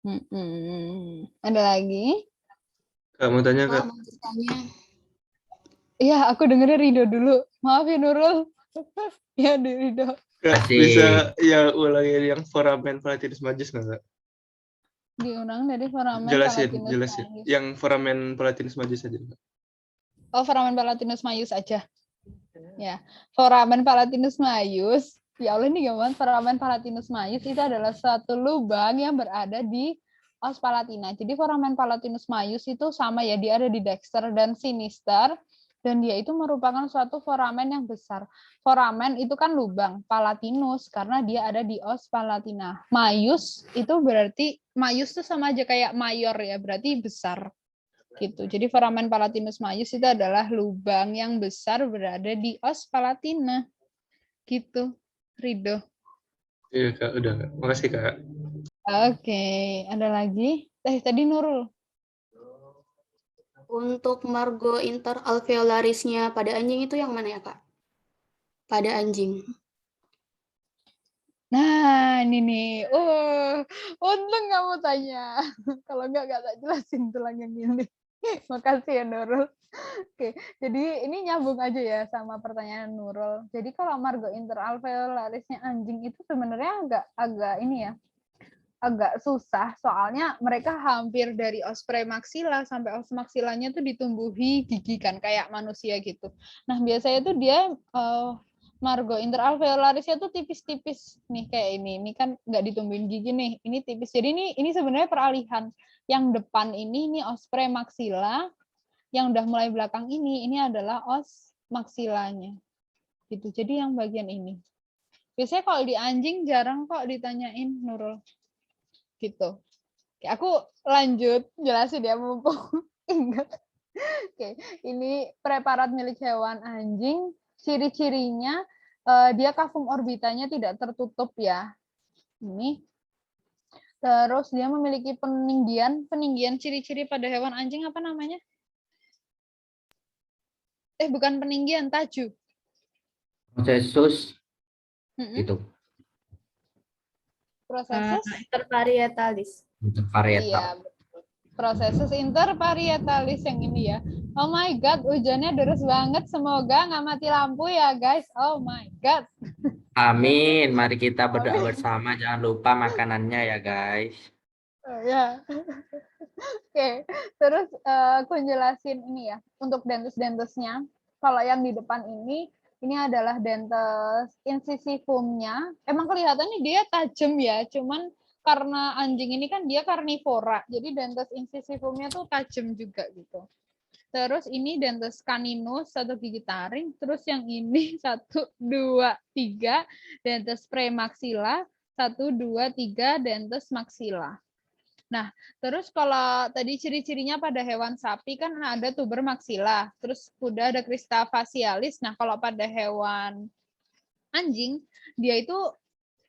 Mm-mm. Ada lagi? Kak, mau tanya, Kak, Kak. mau bertanya. Iya, aku dengerin Rido dulu. Maaf ya Nurul. Ya, Rido. Kak, Asik. bisa ya ulangi yang foramen palatinus majus nggak, Kak? Diundang dari foramen Jelasin. palatinus majus. Yang foramen palatinus majus aja, Kak. Oh, foramen palatinus majus aja. Ya, foramen palatinus majus. Ya Allah, ini gimana? Foramen palatinus majus itu adalah suatu lubang yang berada di os palatina. Jadi foramen palatinus majus itu sama ya, dia ada di dexter dan sinister. Dan dia itu merupakan suatu foramen yang besar. Foramen itu kan lubang, palatinus karena dia ada di os palatina. Majus itu berarti, majus itu sama aja kayak mayor ya, berarti besar. Gitu. Jadi foramen palatinus majus itu adalah lubang yang besar berada di os palatina. Gitu, Rido. Iya, Kak. Udah, Kak. Makasih, Kak. Oke, ada lagi? Tadi Nurul. Untuk margo interalveolarisnya pada anjing itu yang mana ya, Kak? Pada anjing. Nah, ini nih. Untung kamu tanya. Kalau nggak tak jelasin tulang yang ini. Makasih ya, Nurul. Oke, jadi ini nyambung aja ya sama pertanyaan Nurul. Jadi kalau margo interalveolarisnya anjing itu sebenarnya agak ini ya, agak susah soalnya mereka hampir dari os premaxilla sampai os maxillanya tuh ditumbuhi gigi kan kayak manusia gitu. Nah biasanya tuh dia margo interalveolarisnya tuh tipis-tipis nih kayak ini. Ini kan nggak ditumbuhin gigi nih, ini tipis. Jadi ini sebenarnya peralihan. Yang depan ini os premaxilla, yang udah mulai belakang ini adalah os maxillanya. Gitu. Jadi yang bagian ini. Biasanya kalau di anjing jarang kok ditanyain Nurul. Gitu. Oke, aku lanjut jelasin ya mumpung ingat. Oke, ini preparat milik hewan anjing. Ciri-cirinya dia kafum orbitanya tidak tertutup ya. Ini. Terus dia memiliki peninggian ciri-ciri pada hewan anjing apa namanya? Bukan peninggian, taju. Processus itu Processus Interparietalis. interparietal. Iya, betul. Processus interparietalis yang ini ya. Oh my god, hujannya deras banget. Semoga nggak mati lampu ya guys. Oh my god. Amin. Mari kita berdoa bersama. Jangan lupa makanannya ya, guys. Oh, ya. Oke, terus aku jelasin ini ya. Untuk dentes-dentesnya, kalau yang di depan ini adalah dentes incisivumnya. Emang kelihatannya dia tajam ya, cuman karena anjing ini kan dia karnivora, jadi dentes incisivumnya tuh tajam juga gitu. Terus ini dentes caninus, satu gigi taring. Terus yang ini 1, 2, 3 dentes premaxilla, 1, 2, 3 dentes maxilla. Nah, terus kalau tadi ciri-cirinya pada hewan sapi kan ada tuber maksila, terus kuda ada crista facialis. Nah, kalau pada hewan anjing, dia itu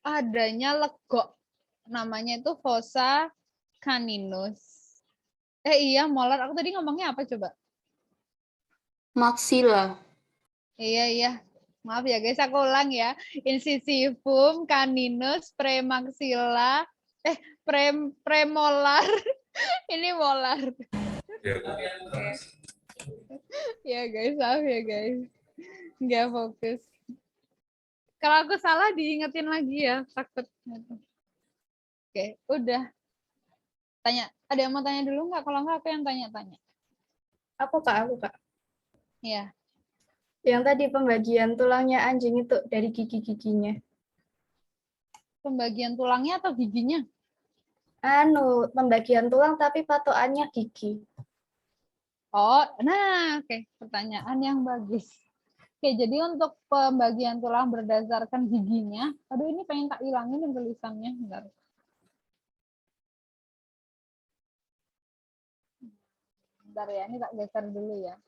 adanya legok. Namanya itu fossa caninus. Iya, molar. Aku tadi ngomongnya apa coba? Maxilla. Iya. Maaf ya guys, aku ulang ya. Incisivum caninus premaxilla premolar. Ini molar. Ya guys, maaf ya guys. Nggak fokus. Kalau aku salah diingetin lagi ya, takut. Oke, udah. Tanya, ada yang mau tanya dulu nggak? Kalau nggak aku yang tanya-tanya. Aku Kak. Iya. Yang tadi pembagian tulangnya anjing itu dari gigi-giginya. Pembagian tulangnya atau giginya? Pembagian tulang tapi patokannya gigi. Oh, nah, oke. Pertanyaan yang bagus. Oke, jadi untuk pembagian tulang berdasarkan giginya, aduh ini pengen tak hilangin yang tulisannya. Bentar ya, ini tak geser dulu ya.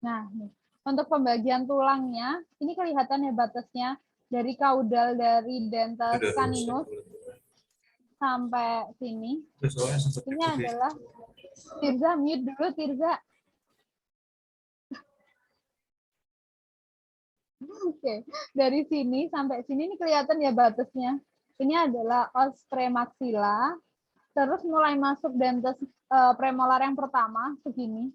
Nah, nih. Untuk pembagian tulangnya, ini kelihatan ya batasnya dari kaudal dari dentalis caninus sampai sini. Ini adalah Tirza, mute dulu Tirza. Oke, dari sini sampai sini ini kelihatan ya batasnya. Ini adalah os premaxilla. Terus mulai masuk dentes premolar yang pertama segini.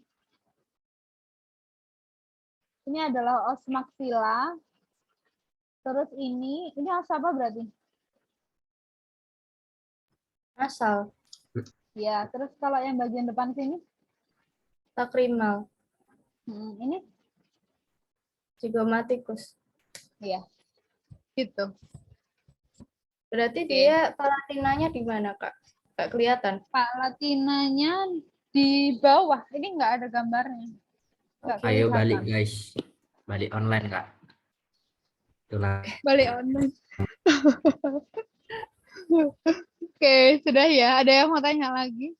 Ini adalah os maxilla. Terus ini os apa berarti? Asal. Ya, terus kalau yang bagian depan sini? Lacrimal. Ini? Zygomatikus. Iya, gitu. Berarti dia palatinanya di mana, Kak? Nggak kelihatan. Palatinanya di bawah. Ini nggak ada gambarnya. Nggak Ayo kelihatan. balik guys. Balik online Kak. Itulah. Balik online. Oke, sudah ya. Ada yang mau tanya lagi?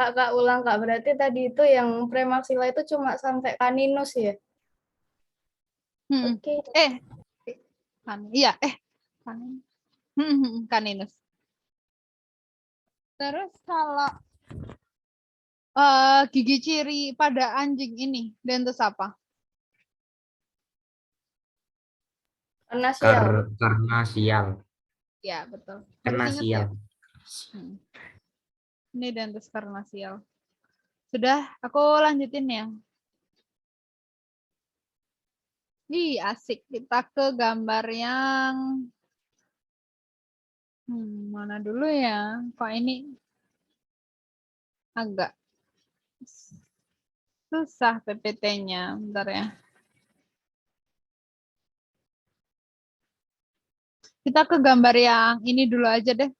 Kak, ulang Kak. Berarti tadi itu yang premaxilla itu cuma sampai caninus ya? Oke. Iya, caninus. Terus kalau gigi ciri pada anjing ini, dentes apa? Karena sial. Ya, betul. Karena Harus ingat ya. sial. Ini dentes karnasial. Sudah, aku lanjutin ya. Asik. Kita ke gambar yang mana dulu ya? Kok ini agak susah PPT-nya. Bentar ya. Kita ke gambar yang ini dulu aja deh,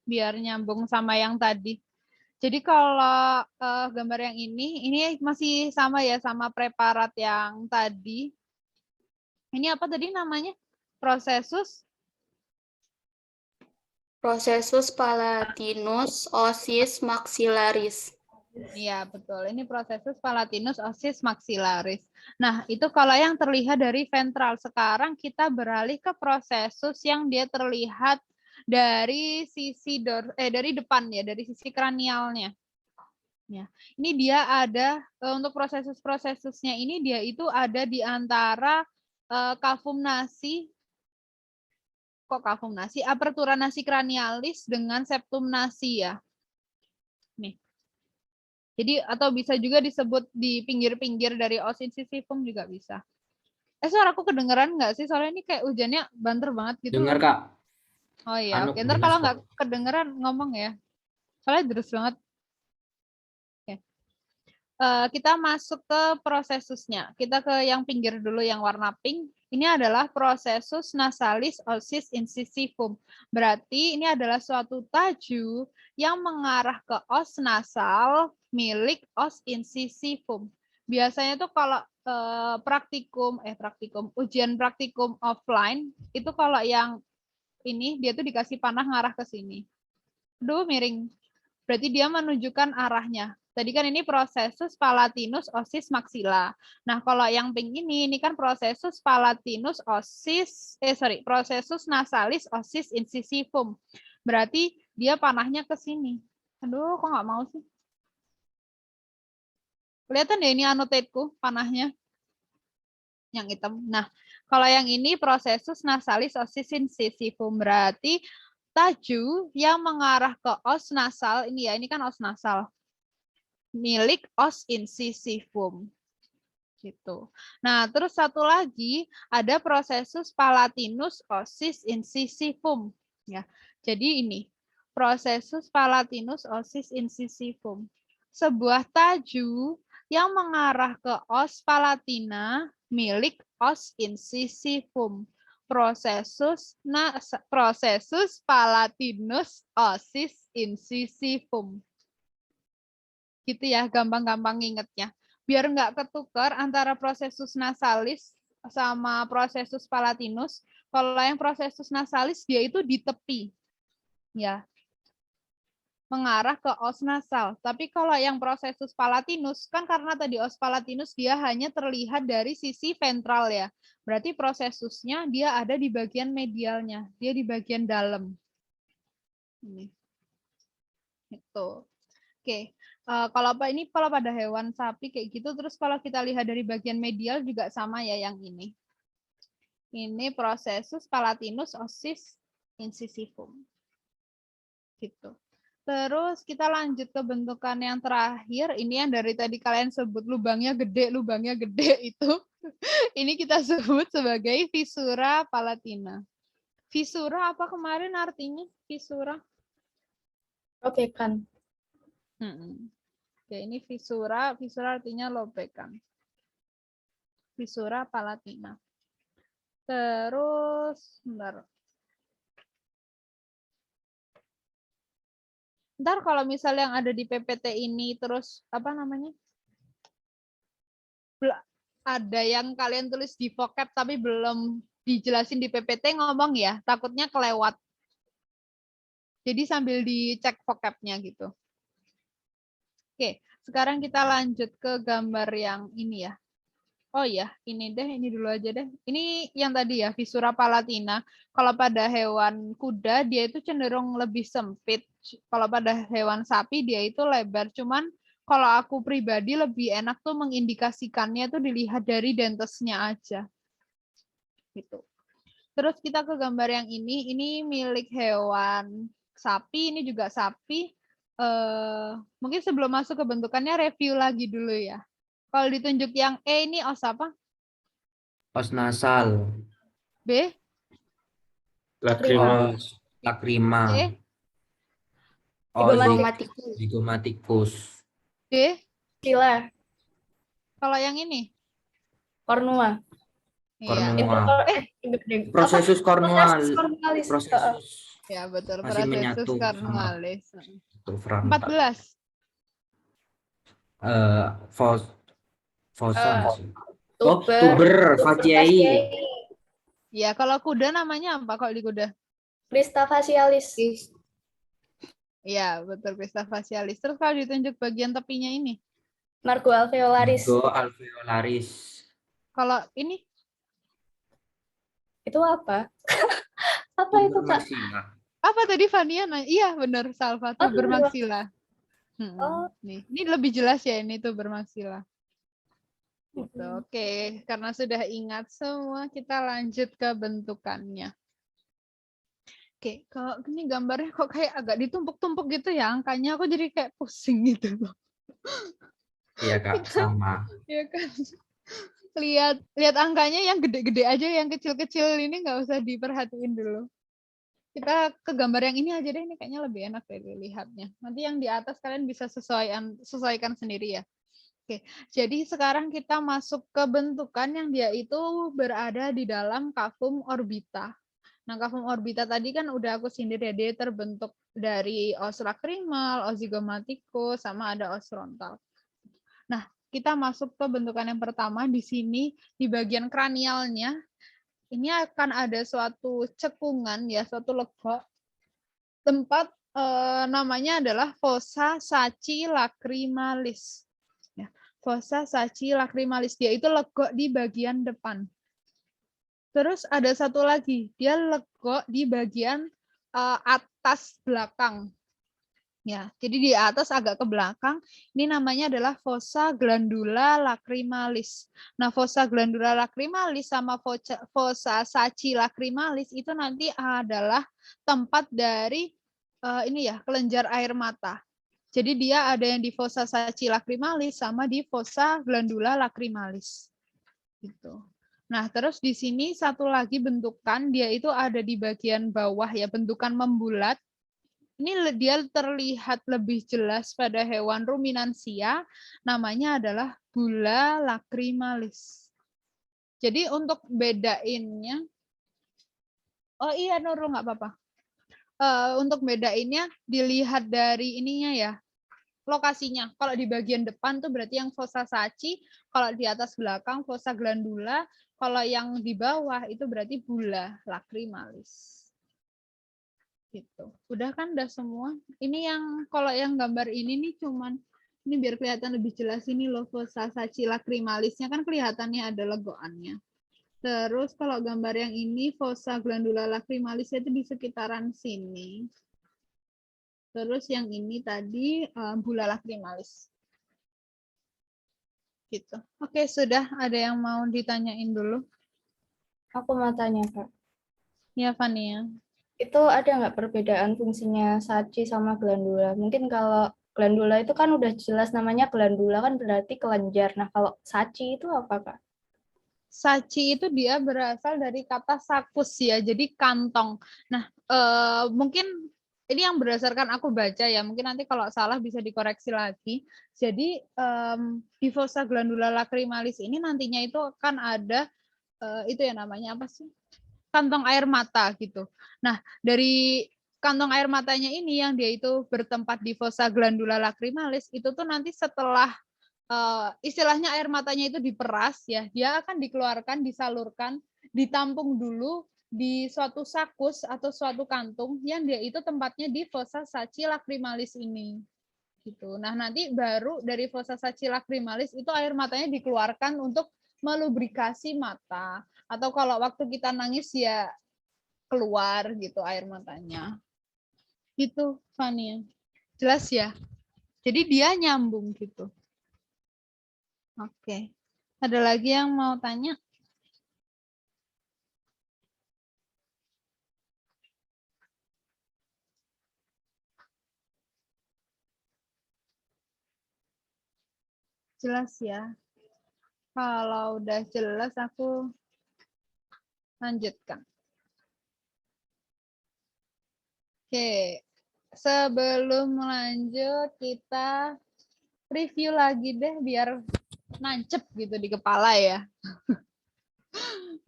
biar nyambung sama yang tadi. Jadi kalau gambar yang ini masih sama ya, sama preparat yang tadi. Ini apa tadi namanya? Processus palatinus ossis maxillaris. Iya, betul. Ini processus palatinus ossis maxillaris. Nah, itu kalau yang terlihat dari ventral. Sekarang kita beralih ke processus yang dia terlihat dari sisi dari depan ya, dari sisi kranialnya. Ya. Ini dia ada untuk prosesusnya ini dia itu ada di antara cavum nasi, apertura nasi kranialis dengan septum nasi ya. Nih. Jadi atau bisa juga disebut di pinggir-pinggir dari os incisivum juga bisa. Suaraku kedengeran nggak sih? Soalnya ini kayak hujannya banter banget gitu. Dengar Kak. Oh iya, oke. Ntar kalau nggak kedengeran ngomong ya. Soalnya deres banget. Oke. Kita masuk ke prosesusnya. Kita ke yang pinggir dulu yang warna pink. Ini adalah processus nasalis ossis incisivum. Berarti ini adalah suatu taju yang mengarah ke os nasal milik os incisivum. Biasanya tuh kalau ujian praktikum offline itu kalau yang ini, dia tuh dikasih panah ngarah ke sini. Aduh, miring. Berarti dia menunjukkan arahnya. Tadi kan ini prosesus palatinus osis maxilla. Nah, kalau yang pink ini kan prosesus palatinus osis, prosesus nasalis osis incisivum. Berarti dia panahnya ke sini. Aduh, kok nggak mau sih? Kelihatan deh ini annotate-ku, panahnya. Yang hitam. Nah, kalau yang ini prosesus nasalis osis incisivum. Berarti taju yang mengarah ke os nasal, ini ya, ini kan os nasal. Milik os incisivum. Gitu. Nah, terus satu lagi ada prosesus palatinus osis incisivum. Ya. Jadi ini, prosesus palatinus osis incisivum. Sebuah taju yang mengarah ke os palatina milik os incisivum. Prosesus palatinus osis incisivum. Gitu ya, gampang-gampang ingetnya. Biar nggak ketukar antara prosesus nasalis sama prosesus palatinus. Kalau yang prosesus nasalis dia itu di tepi, ya, mengarah ke os nasal. Tapi kalau yang prosesus palatinus, kan karena tadi os palatinus dia hanya terlihat dari sisi ventral ya. Berarti prosesusnya dia ada di bagian medialnya, dia di bagian dalam. Ini. Itu. Oke. Kalau pada hewan sapi kayak gitu, terus kalau kita lihat dari bagian medial juga sama ya yang ini. Ini prosesus palatinus osis incisivum. Gitu. Terus kita lanjut ke bentukan yang terakhir, ini yang dari tadi kalian sebut lubangnya gede itu. Ini kita sebut sebagai fisura palatina. Fisura apa kemarin artinya? Fisura? Lobekan. Ya, ini fisura artinya lobekan. Fisura palatina. Terus, Ntar kalau misalnya yang ada di PPT ini terus apa namanya? Ada yang kalian tulis di vocab tapi belum dijelasin di PPT ngomong ya, takutnya kelewat. Jadi sambil dicek vocabnya gitu. Oke, sekarang kita lanjut ke gambar yang ini ya. Oh ya, ini dulu aja deh. Ini yang tadi ya, fisura palatina. Kalau pada hewan kuda, dia itu cenderung lebih sempit. Kalau pada hewan sapi, dia itu lebar. Cuman kalau aku pribadi lebih enak tuh mengindikasikannya tuh dilihat dari dentesnya aja. Gitu. Terus kita ke gambar yang ini milik hewan sapi, ini juga sapi. Mungkin sebelum masuk ke bentukannya review lagi dulu ya. Kalau ditunjuk yang E ini os apa? Os nasal. B? Lakrima. Os lakrima. C? Os Zygomatikus. zygomatikus. D? Sila. Kalau yang ini? Kornua. Iya. Kornua. Prosesus Prosesus kornual. cornualis. Prosesus Ya, betul. masih Prosesus menyatu sama cornualis. frontal. 14. Fossa. Tuber. Faciae. Ya, kalau kuda namanya apa kalau di kuda? Crista facialis. Iya, betul, crista facialis. Terus kalau ditunjuk bagian tepinya ini? Margo alveolaris. Margo alveolaris. Kalau ini? Itu apa? Apa itu, Kak? Apa tadi Fania? Iya, benar, salva tuber maxilla. Oh. Nih, ini lebih jelas ya ini tuber maxilla. Gitu. Oke, karena sudah ingat semua, kita lanjut ke bentukannya. Oke, kalau ini gambarnya kok kayak agak ditumpuk-tumpuk gitu ya angkanya, aku jadi kayak pusing gitu loh. Iya Kak, sama. Iya kan. Lihat angkanya yang gede-gede aja, yang kecil-kecil ini nggak usah diperhatiin dulu. Kita ke gambar yang ini aja deh, ini kayaknya lebih enak deh dilihatnya. Nanti yang di atas kalian bisa sesuaikan sendiri ya. Oke, jadi sekarang kita masuk ke bentukan yang dia itu berada di dalam kavum orbita. Nah, kavum orbita tadi kan udah aku sindir ya, dia terbentuk dari os lacrimal, os zygomatikus, sama ada os frontal. Nah, kita masuk ke bentukan yang pertama di sini, di bagian kranialnya, ini akan ada suatu cekungan ya, suatu legok tempat namanya adalah fossa saci lacrimalis. Ya, fossa saci lacrimalis, dia itu legok di bagian depan. Terus ada satu lagi, dia legok di bagian atas belakang. Ya, jadi di atas agak ke belakang, ini namanya adalah fossa glandula lacrimalis. Nah, fossa glandula lacrimalis sama fossa saci lacrimalis itu nanti adalah tempat dari ini ya, kelenjar air mata. Jadi dia ada yang di fossa saci lacrimalis sama di fossa glandula lacrimalis. Gitu. Nah, terus di sini satu lagi bentukan, dia itu ada di bagian bawah ya, bentukan membulat. Ini dia terlihat lebih jelas pada hewan ruminansia, namanya adalah bula lacrimalis. Jadi untuk bedainnya, oh iya Nurul nggak apa-apa. Untuk bedainnya dilihat dari ininya ya, lokasinya. Kalau di bagian depan tuh berarti yang fossa saci, kalau di atas belakang fossa glandula, kalau yang di bawah itu berarti bula lacrimalis. Gitu. Udah kan, udah semua. Ini yang kalau yang gambar ini nih cuman ini biar kelihatan lebih jelas, ini loh fossa saci lacrimalisnya kan kelihatannya ada legokannya. Terus kalau gambar yang ini fossa glandula lacrimalis itu di sekitaran sini. Terus yang ini tadi bula lacrimalis. Gitu. Oke, sudah. Ada yang mau ditanyain dulu? Aku mau tanya, Kak. Ya, Fania. Itu ada nggak perbedaan fungsinya saci sama glandula? Mungkin kalau glandula itu kan udah jelas namanya glandula kan berarti kelenjar. Nah, kalau saci itu apa, Kak? Saci itu dia berasal dari kata sakus ya, jadi kantong. Nah, mungkin ini yang berdasarkan aku baca ya, mungkin nanti kalau salah bisa dikoreksi lagi. Jadi di fossa glandula lacrimalis ini nantinya itu akan ada itu ya namanya apa sih? Kantong air mata gitu. Nah, dari kantong air matanya ini yang dia itu bertempat di fossa glandula lacrimalis itu tuh nanti setelah istilahnya air matanya itu diperas ya, dia akan dikeluarkan, disalurkan, ditampung dulu di suatu sakus atau suatu kantung yang dia itu tempatnya di fossa saci lacrimalis ini. Gitu. Nah, nanti baru dari fossa saci lacrimalis itu air matanya dikeluarkan untuk melubrikasi mata. Atau kalau waktu kita nangis ya keluar gitu air matanya. Gitu, Fania. Jelas ya? Jadi dia nyambung gitu. Oke. Ada lagi yang mau tanya? Jelas ya? Kalau udah jelas aku lanjutkan. Oke. Sebelum lanjut kita review lagi deh biar nancep gitu di kepala ya.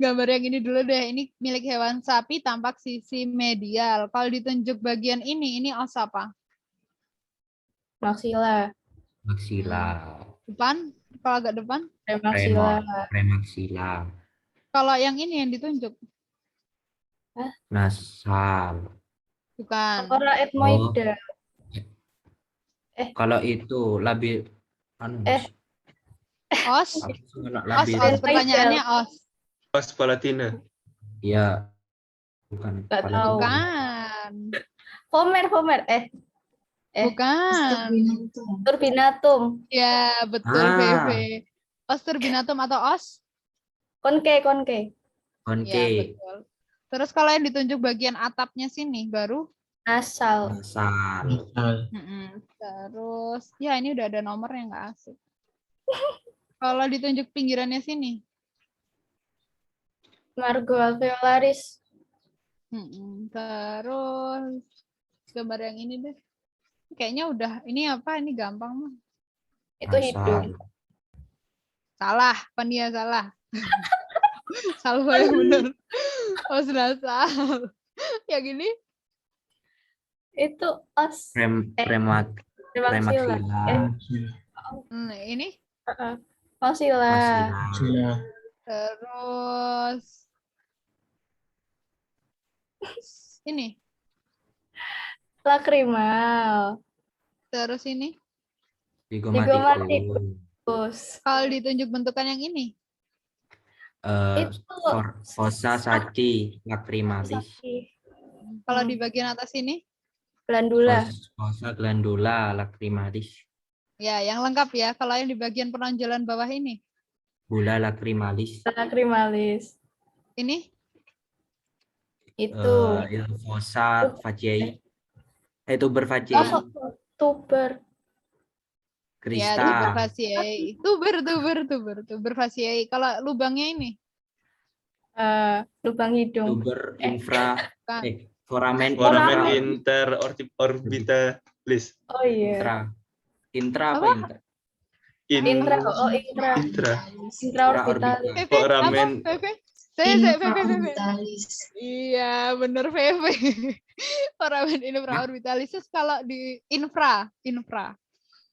Gambar yang ini dulu deh. Ini milik hewan sapi, tampak sisi medial. Kalau ditunjuk bagian ini os apa? Maksila. Maksila. Depan? Kalau agak depan? Premaksila. Premaksila. Kalau yang ini yang ditunjuk? Nasal. Bukan. Ora etmoida. Kalau itu labi Os? Os. Pertanyaannya os. Os palatina. Iya. Bukan. Nggak tahu. Bukan. Homer. Bukan. Turbinatum. Ya, betul, VV. Os turbinatum atau os? Konke. Ya, betul. Terus kalau yang ditunjuk bagian atapnya sini, baru? Nasal. Terus, ya ini udah ada nomor yang nggak asik. Kalau ditunjuk pinggirannya sini? Margo alveolaris. Terus, gambar yang ini deh. Kayaknya udah, ini apa? Ini gampang mah. Itu hidung. Salah, Pania salah. Salah yang benar. Os nasal. Yang ini? Itu os. Premaksila. Ini? Maksila. Terus Ini. Lakrimal. Terus ini. Zigomatikus. Kalau ditunjuk bentukan yang ini. Itu Fossa, saci, lacrimalis. Kalau di bagian atas ini. Glandula. Fossa, glandula, lacrimalis. Ya, yang lengkap ya. Kalau yang di bagian penonjolan bawah ini. Bula lacrimalis. Lacrimalis. Ini. Itu. Fossa, faciei. Tuber faciei. Tuber. Ya, Krista. tuber faciei. Tuber faciei. Kalau lubangnya ini. Lubang hidung. Tuber infra. Foramen interorbitalis. Oh iya. Intra apa Apa? intra? Intra. Intraorbitalis. Foramen. Iya, bener Feve. Foramen infraorbitalis. Kalau di infra.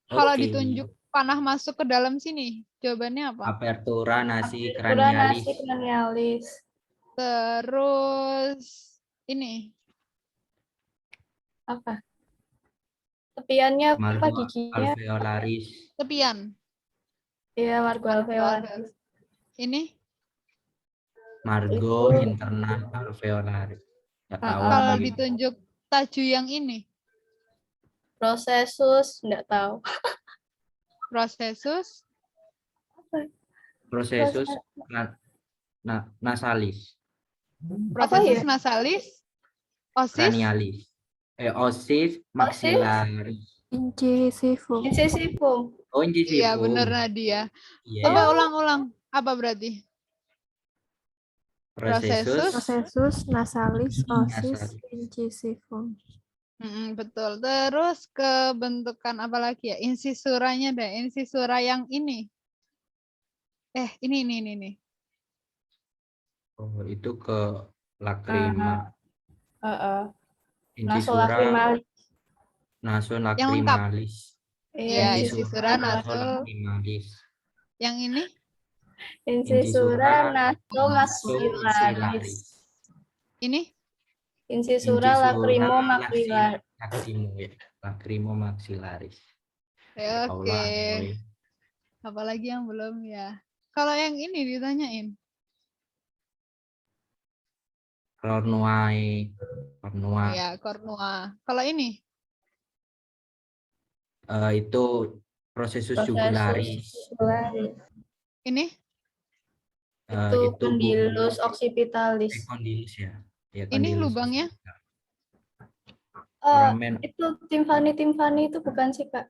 Kalau ditunjuk panah masuk ke dalam sini, jawabannya apa? Apertura nasi cranialis. Terus ini. Apa? Tepiannya apa giginya? Alveolaris. Tepian. Iya, margo alveolaris. Ini. Margo internal alveolaris. Nggak tahu. Kalau ditunjuk taju yang ini. Prosesus, enggak tahu. Prosesus nasalis. Prosesus nasalis. Osis. Cranialis. Osis maxillaris. Incisivum. Oh, incisivum. Iya, benar Nadia. Iya. Coba ulang-ulang. Apa berarti? Prosesus nasalis, osis, incisivum. Betul. Terus ke bentukan apa lagi ya? Insisuranya deh. Incisura yang ini. Ini. Oh, itu ke lakrima. Nasolacrimalis. Iya, incisura nasolacrimalis. Yang ini? Incisura nasomaxillaris. Ini? Incisura lacrimomaxillaris. Lacrimomaxillaris. Oke. Apalagi yang belum ya? Kalau yang ini ditanyain. Cornuae. Ya, cornua. Kalau ini? Itu prosesus jugularis. Ini? Itu condylus occipitalis. Condylus ya. Ini lubangnya? Itu timfani itu bukan sih, Kak?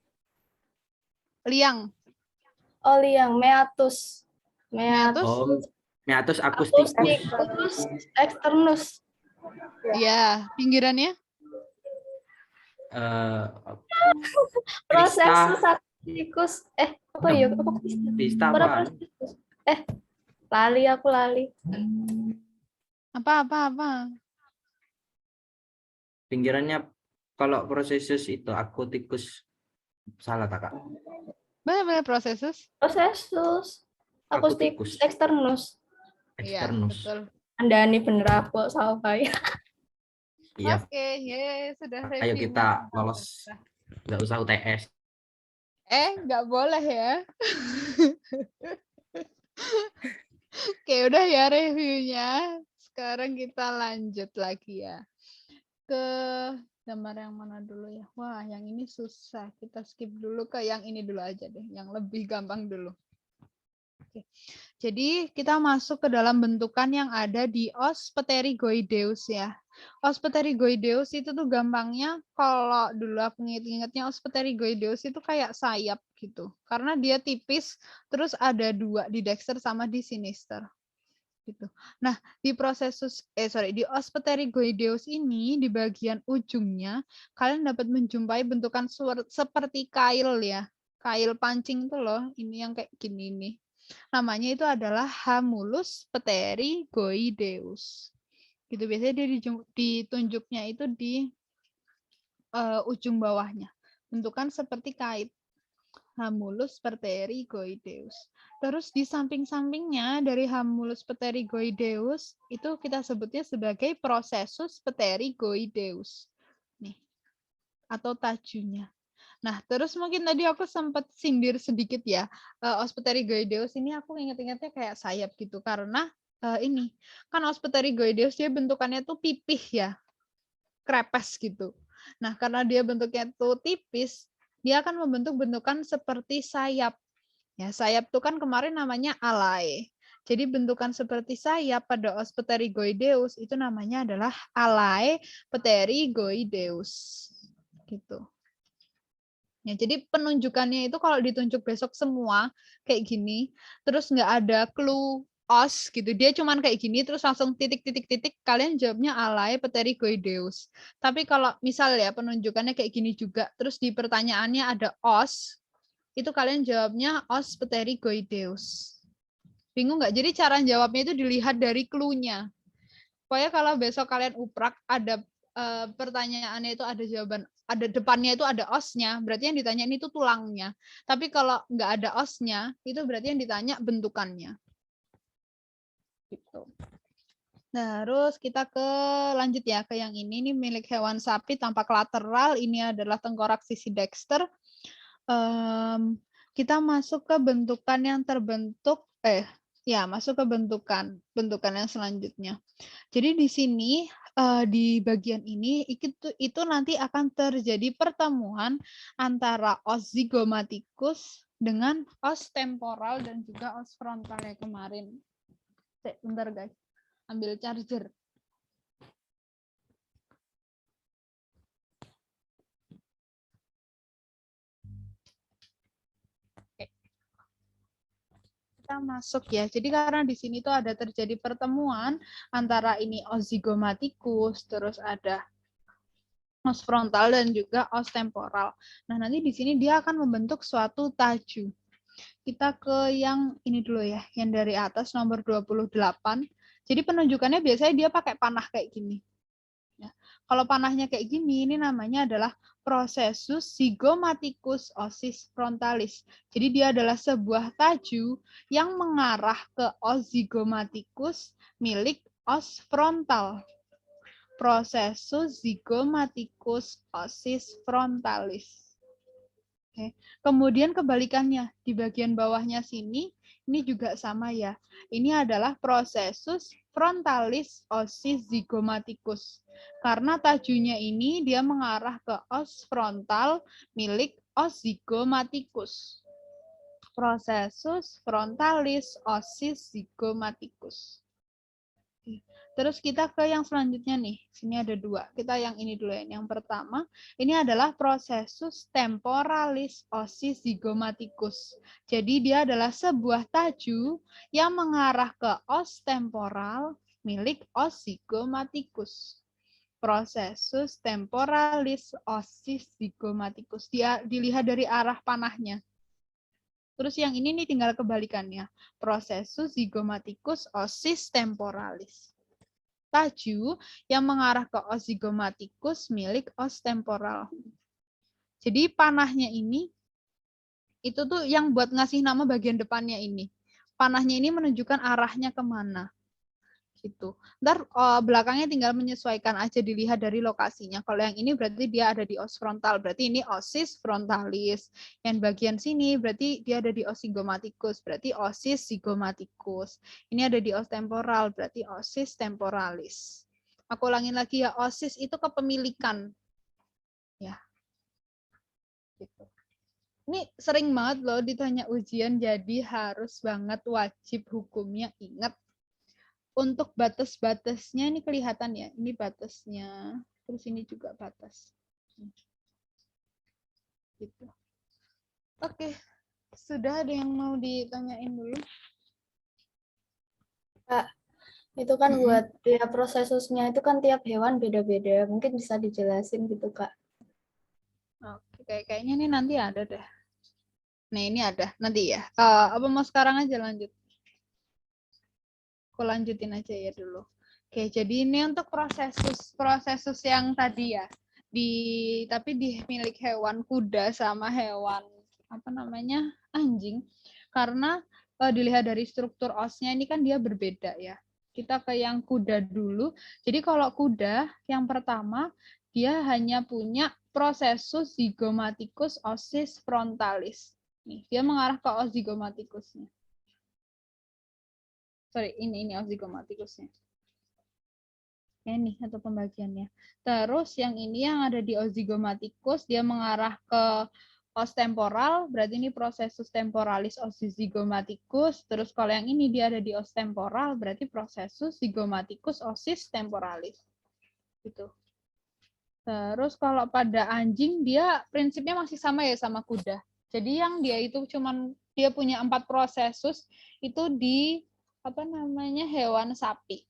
Liang. Oh, liang. Meatus. Meatus acusticus. Externus. Iya, pinggirannya? Prosesus acusticus. Apa ya? Krista apa? Lali. Apa? Pinggirannya kalau prosesus itu acusticus salah tak, Kak? Benar-benar prosesus. Acusticus externus. Iya, betul. Andani bener apa Salvai. Iya. Oke, sudah review. Ayo kita lolos. Nggak usah UTS. Nggak boleh ya. Oke, udah ya reviewnya. Sekarang kita lanjut lagi ya. Ke gambar yang mana dulu ya? Wah, yang ini susah. Kita skip dulu ke yang ini dulu aja deh. Yang lebih gampang dulu. Oke. Jadi kita masuk ke dalam bentukan yang ada di os pterygoideus ya. Os pterygoideus itu tuh gampangnya kalau dulu aku inget-ingetnya os pterygoideus itu kayak sayap gitu. Karena dia tipis terus ada dua di dexter sama di sinister. Gitu. Nah, di di os pterygoideus ini di bagian ujungnya kalian dapat menjumpai bentukan seperti kail ya. Kail pancing itu loh, ini yang kayak gini nih. Namanya itu adalah Hamulus pterygoideus. Gitu biasanya dia ditunjuknya itu di ujung bawahnya. Bentukan seperti kait. Hamulus pterigoideus. Terus di samping-sampingnya dari Hamulus pterigoideus itu kita sebutnya sebagai Processus pterigoideus. Nih, atau tajunya. Nah, terus mungkin tadi aku sempat sindir sedikit ya. Os pterigoideus ini aku ingat-ingatnya kayak sayap gitu karena ini kan os pterigoideus dia bentukannya tuh pipih ya. Krepes gitu. Nah, karena dia bentuknya tuh tipis, dia akan membentuk bentukan seperti sayap. Ya, sayap itu kan kemarin namanya alae. Jadi bentukan seperti sayap pada os pterigoideus itu namanya adalah alae pterigoideus. Gitu. Ya, jadi penunjukannya itu kalau ditunjuk besok semua kayak gini, terus nggak ada clue os gitu, dia cuman kayak gini terus langsung titik-titik-titik, kalian jawabnya alae pterigoideus. Tapi kalau misal ya penunjukannya kayak gini juga, terus di pertanyaannya ada os, itu kalian jawabnya os pterigoideus. Bingung nggak? Jadi cara jawabnya itu dilihat dari clue-nya. Pokoknya kalau besok kalian uprak ada pertanyaannya itu ada jawaban, ada depannya itu ada osnya, berarti yang ditanya ini tuh tulangnya. Tapi kalau nggak ada osnya, itu berarti yang ditanya bentukannya. Gitu. Nah, terus kita lanjut ya ke yang ini milik hewan sapi tampak lateral, ini adalah tengkorak sisi dexter. Kita masuk ke bentukan yang terbentuk masuk ke bentukan yang selanjutnya. Jadi di sini di bagian ini itu nanti akan terjadi pertemuan antara os zygomaticus dengan os temporal dan juga os frontal yang kemarin. Bentar guys, ambil charger. Kita masuk ya. Jadi karena di sini tuh ada terjadi pertemuan antara ini os zygomaticus, terus ada os frontal dan juga os temporal. Nah, nanti di sini dia akan membentuk suatu taju. Kita ke yang ini dulu ya, yang dari atas nomor 28. Jadi penunjukannya biasanya dia pakai panah kayak gini. Ya. Kalau panahnya kayak gini, ini namanya adalah Processus zygomaticus ossis frontalis. Jadi dia adalah sebuah taju yang mengarah ke os zygomaticus milik os frontal. Processus zygomaticus ossis frontalis. Oke. Kemudian kebalikannya, di bagian bawahnya sini, ini juga sama ya. Ini adalah Processus frontalis ossis zygomaticus. Karena tajunya ini dia mengarah ke os frontal milik os zygomaticus. Processus frontalis ossis zygomaticus. Terus kita ke yang selanjutnya nih. Sini ada dua. Kita yang ini dulu ya. Yang pertama, ini adalah Processus temporalis ossis zygomaticus. Jadi dia adalah sebuah taju yang mengarah ke os temporal milik os zygomaticus. Processus temporalis ossis zygomaticus. Dia dilihat dari arah panahnya. Terus yang ini nih tinggal kebalikannya. Processus zygomaticus ossis temporalis. Taju yang mengarah ke os zygomaticus milik os temporal. Jadi panahnya ini, itu tuh yang buat ngasih nama bagian depannya ini. Panahnya ini menunjukkan arahnya kemana. Gitu. Ntar belakangnya tinggal menyesuaikan aja, dilihat dari lokasinya. Kalau yang ini berarti dia ada di os frontal, berarti ini ossis frontalis. Yang bagian sini berarti dia ada di os zygomaticus, berarti ossis zygomaticus. Ini ada di os temporal, berarti ossis temporalis. Aku ulangin lagi ya, ossis itu kepemilikan. Ya. Gitu. Ini sering banget loh ditanya ujian, jadi harus banget wajib hukumnya ingat. Untuk batas-batasnya ini kelihatan ya, ini batasnya, terus ini juga batas. Gitu. Oke, sudah ada yang mau ditanyain dulu? Kak, itu kan buat tiap prosesusnya itu kan tiap hewan beda-beda. Mungkin bisa dijelasin gitu, Kak. Oke, kayaknya ini nanti ada deh. Nah, ini ada nanti ya. Apa mau sekarang aja lanjut? Aku lanjutin aja ya dulu. Oke, jadi ini untuk prosesus yang tadi ya. Tapi di milik hewan kuda sama hewan anjing, karena dilihat dari struktur osnya ini kan dia berbeda ya. Kita ke yang kuda dulu. Jadi kalau kuda yang pertama dia hanya punya processus zygomaticus ossis frontalis. Nih, dia mengarah ke os zygomaticusnya. Sorry, ini os zygomaticusnya. Ini atau pembagiannya. Terus yang ini yang ada di os zygomaticus dia mengarah ke os temporal, berarti ini processus temporalis ossis zygomaticus. Terus kalau yang ini dia ada di os temporal, berarti processus zygomaticus ossis temporalis. Gitu. Terus kalau pada anjing dia prinsipnya masih sama ya sama kuda. Jadi yang dia itu dia punya 4 processus itu di hewan sapi.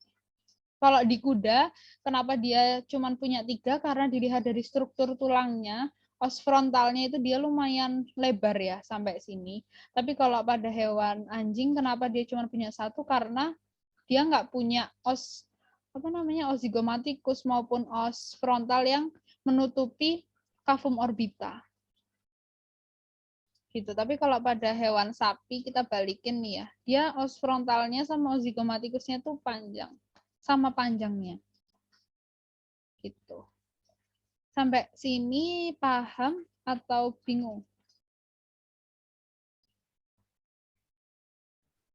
Kalau di kuda, kenapa dia cuma punya 3? Karena dilihat dari struktur tulangnya, os frontalnya itu dia lumayan lebar ya sampai sini. Tapi kalau pada hewan anjing, kenapa dia cuma punya 1? Karena dia nggak punya os os zygomaticus maupun os frontal yang menutupi cavum orbita. Gitu. Tapi kalau pada hewan sapi kita balikin nih ya, dia os frontalnya sama os zygomaticusnya tuh panjang. Sama panjangnya. Gitu. Sampai sini paham atau bingung?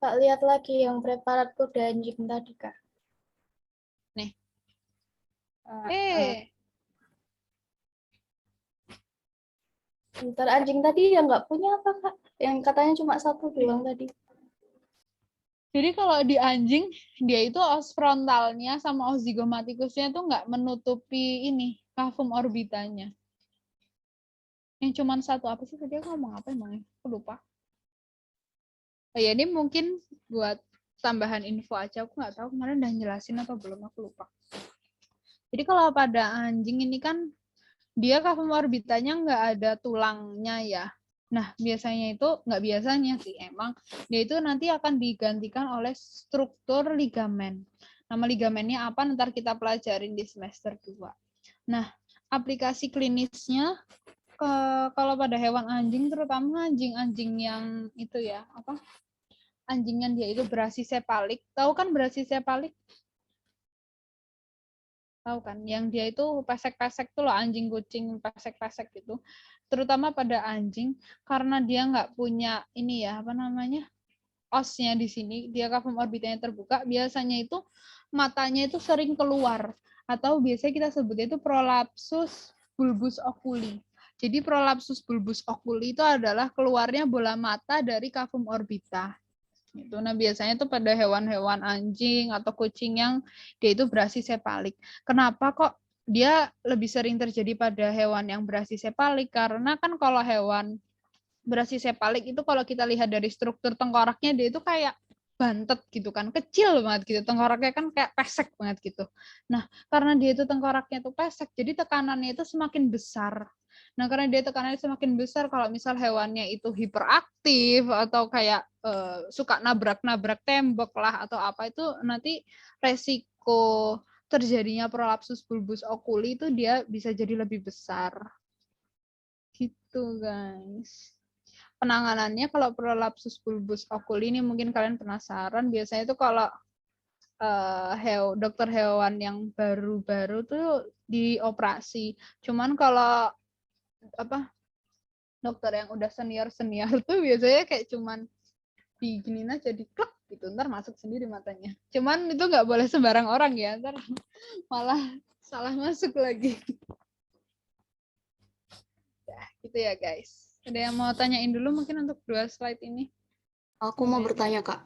Kak, lihat lagi yang preparat kuda anjing tadi, Kak. Nih. Ntar anjing tadi yang nggak punya apa, Kak? Yang katanya cuma 1 doang tadi. Jadi kalau di anjing, dia itu os frontalnya sama os zygomaticusnya itu nggak menutupi ini, cavum orbitanya. Yang cuma 1 apa sih tadi aku ngomong apa emangnya? Aku lupa. Oh ya, ini mungkin buat tambahan info aja, aku nggak tahu kemarin udah jelasin atau belum, aku lupa. Jadi kalau pada anjing ini kan dia cavum orbitanya nggak ada tulangnya ya. Nah, biasanya itu nggak biasanya sih, emang dia itu nanti akan digantikan oleh struktur ligamen. Nama ligamennya apa ntar kita pelajarin di semester 2. Nah, aplikasi klinisnya kalau pada hewan anjing, terutama anjing-anjing yang itu ya, anjing yang dia itu brachycephalic. Tahu kan brachycephalic? Tahu kan? Yang dia itu pesek-pesek tuh loh, anjing kucing pesek-pesek gitu. Terutama pada anjing, karena dia nggak punya ini ya, osnya di sini, dia cavum orbitanya terbuka, biasanya itu matanya itu sering keluar. Atau biasanya kita sebutnya itu prolapsus bulbus oculi. Jadi prolapsus bulbus oculi itu adalah keluarnya bola mata dari cavum orbita. Itu. Nah, biasanya itu pada hewan-hewan anjing atau kucing yang dia itu brachycephalic. Kenapa kok dia lebih sering terjadi pada hewan yang brachycephalic? Karena kan kalau hewan brachycephalic itu kalau kita lihat dari struktur tengkoraknya dia itu kayak bantet gitu kan, kecil banget gitu, tengkoraknya kan kayak pesek banget gitu. Nah, karena dia itu tengkoraknya tuh pesek, jadi tekanannya itu semakin besar. Nah, karena dia tekanannya semakin besar, kalau misal hewannya itu hiperaktif atau kayak suka nabrak-nabrak tembok lah atau apa, itu nanti resiko terjadinya prolapsus bulbus oculi itu dia bisa jadi lebih besar. Gitu, guys. Penanganannya kalau prolapsus bulbus oculi ini mungkin kalian penasaran, biasanya itu kalau dokter hewan yang baru-baru tuh dioperasi. Cuman kalau dokter yang udah senior tuh biasanya kayak cuman diginin aja, diklek gitu, ntar masuk sendiri matanya. Cuman itu nggak boleh sembarang orang ya, ntar malah salah masuk lagi. Ya, gitu ya guys. Ada yang mau tanyain dulu mungkin untuk 2 slide ini? Aku mau bertanya, Kak.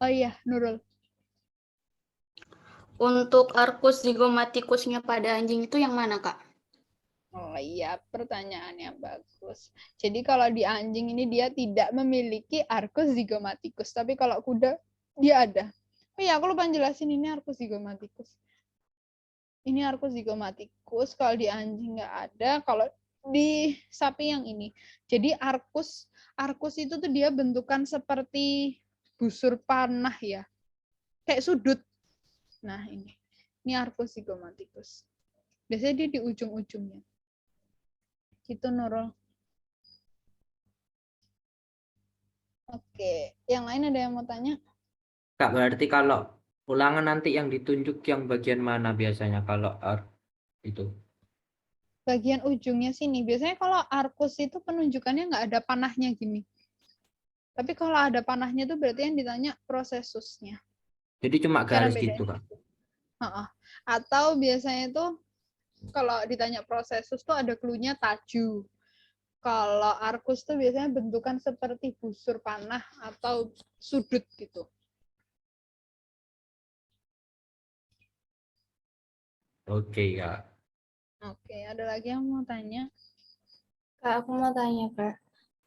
Oh iya, Nurul. Untuk arcus zygomaticusnya pada anjing itu yang mana, Kak? Oh iya, pertanyaannya bagus. Jadi kalau di anjing ini dia tidak memiliki arcus zygomaticus, tapi kalau kuda dia ada. Oh iya, aku lupa jelasin ini arcus zygomaticus. Ini arcus zygomaticus, kalau di anjing nggak ada, kalau di sapi yang ini. Jadi arcus itu tuh dia bentukan seperti busur panah ya. Kayak sudut. Nah, ini arcus zygomaticus. Biasanya dia di ujung-ujungnya. Gitu, Nurul. Oke, yang lain ada yang mau tanya? Kak, berarti kalau ulangan nanti yang ditunjuk yang bagian mana biasanya kalau itu? Bagian ujungnya sini. Biasanya kalau arkus itu penunjukannya nggak ada panahnya gini. Tapi kalau ada panahnya itu berarti yang ditanya prosesusnya. Jadi cuma Cara garis bedain. gitu, Kak. Heeh. Atau biasanya itu kalau ditanya prosesus tuh ada clue-nya taju. Kalau arkus tuh biasanya bentukan seperti busur panah atau sudut gitu. Oke, Kak. Oke, ada lagi yang mau tanya? Kak, aku mau tanya, Kak.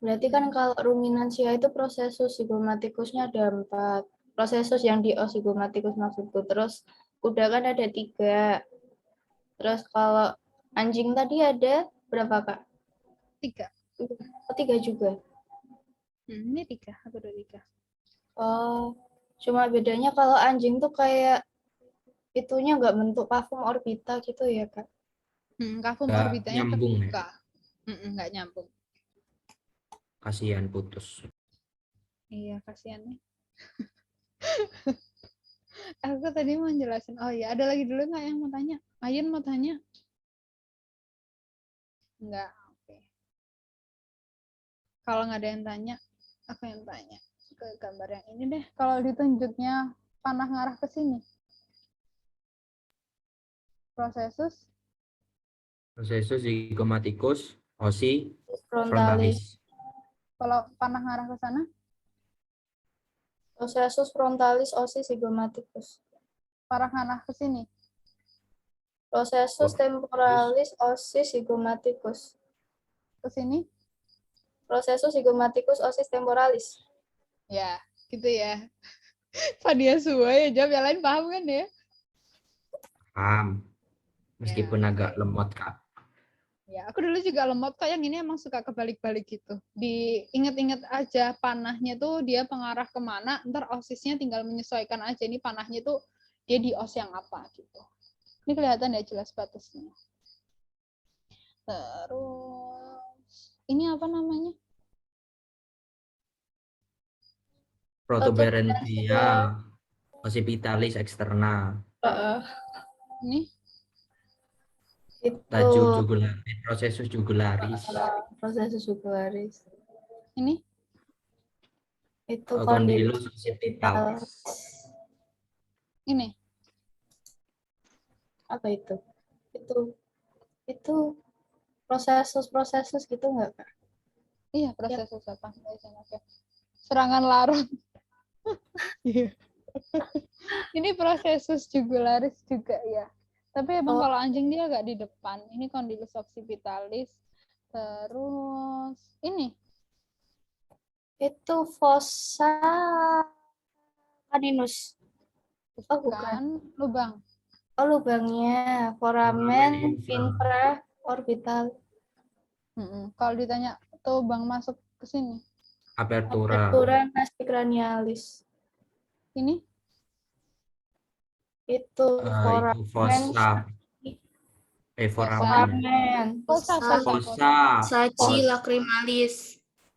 Berarti kan kalau ruminansia itu prosesus zigomatikusnya ada 4. Prosesus yang di zigomatikus maksudku. Terus kuda kan ada 3. Terus kalau anjing tadi ada berapa, Kak? 3. Oh, 3 juga. Ini 3, aku udah 3. Oh, cuma bedanya kalau anjing tuh kayak itunya nggak bentuk kafum orbita gitu ya, Kak? Kafum Nggak orbitanya nyambung ya. terbuka. Nggak nyambung. Kasihan putus. Iya, kasihan nih. Aku tadi mau jelasin. Oh iya, ada lagi dulu nggak yang mau tanya? Ayun mau tanya? Enggak, oke. Kalau nggak ada yang tanya, aku yang tanya. Ke gambar yang ini deh. Kalau ditunjuknya panah ngarah ke sini. Prosesus, Prosesus zigomatikus, osi, Frontalis. frontalis. kalau panah ngarah ke sana, Prosesus frontalis osis zigomatikus. panah ngarah ke sini. Prosesus temporalis osis zigomatikus. Ke sini, Prosesus zigomatikus osis temporalis. ya, gitu ya. Fadia semua ya jawab, yang lain paham kan ya? Paham. Meskipun Ya, agak oke. lemot, Kak. Ya, aku dulu juga lemot kok, yang ini emang suka kebalik-balik gitu. Diinget-inget aja panahnya tuh dia pengarah kemana, ntar osisnya tinggal menyesuaikan aja ini panahnya tuh dia di os yang apa gitu. Ini kelihatan ya jelas batasnya. Terus ini apa namanya? Protuberantia, occipitalis externa, Ini Itu taju jugularis, prosesus jugularis, prosesus jugularis. ini Itu condylus kondilus occipital. ini Apa itu? Itu prosesus gitu nggak, Kak? iya proses apa? Oke. Serangan larut. Iya. Ini prosesus jugularis juga ya. Tapi emang Oh. kalau anjing dia agak di depan. Ini condylus occipitalis. Terus ini Itu fossa caninus. Oh, bukan. lubang. Oh, lubangnya. Foramen infraorbital. Kalau ditanya tuh bang masuk ke sini. Apertura, Apertura nasti cranialis. Ini Itu itu foramen. fossa, foramen, Foramen. fossa. fossa, Saci lacrimalis.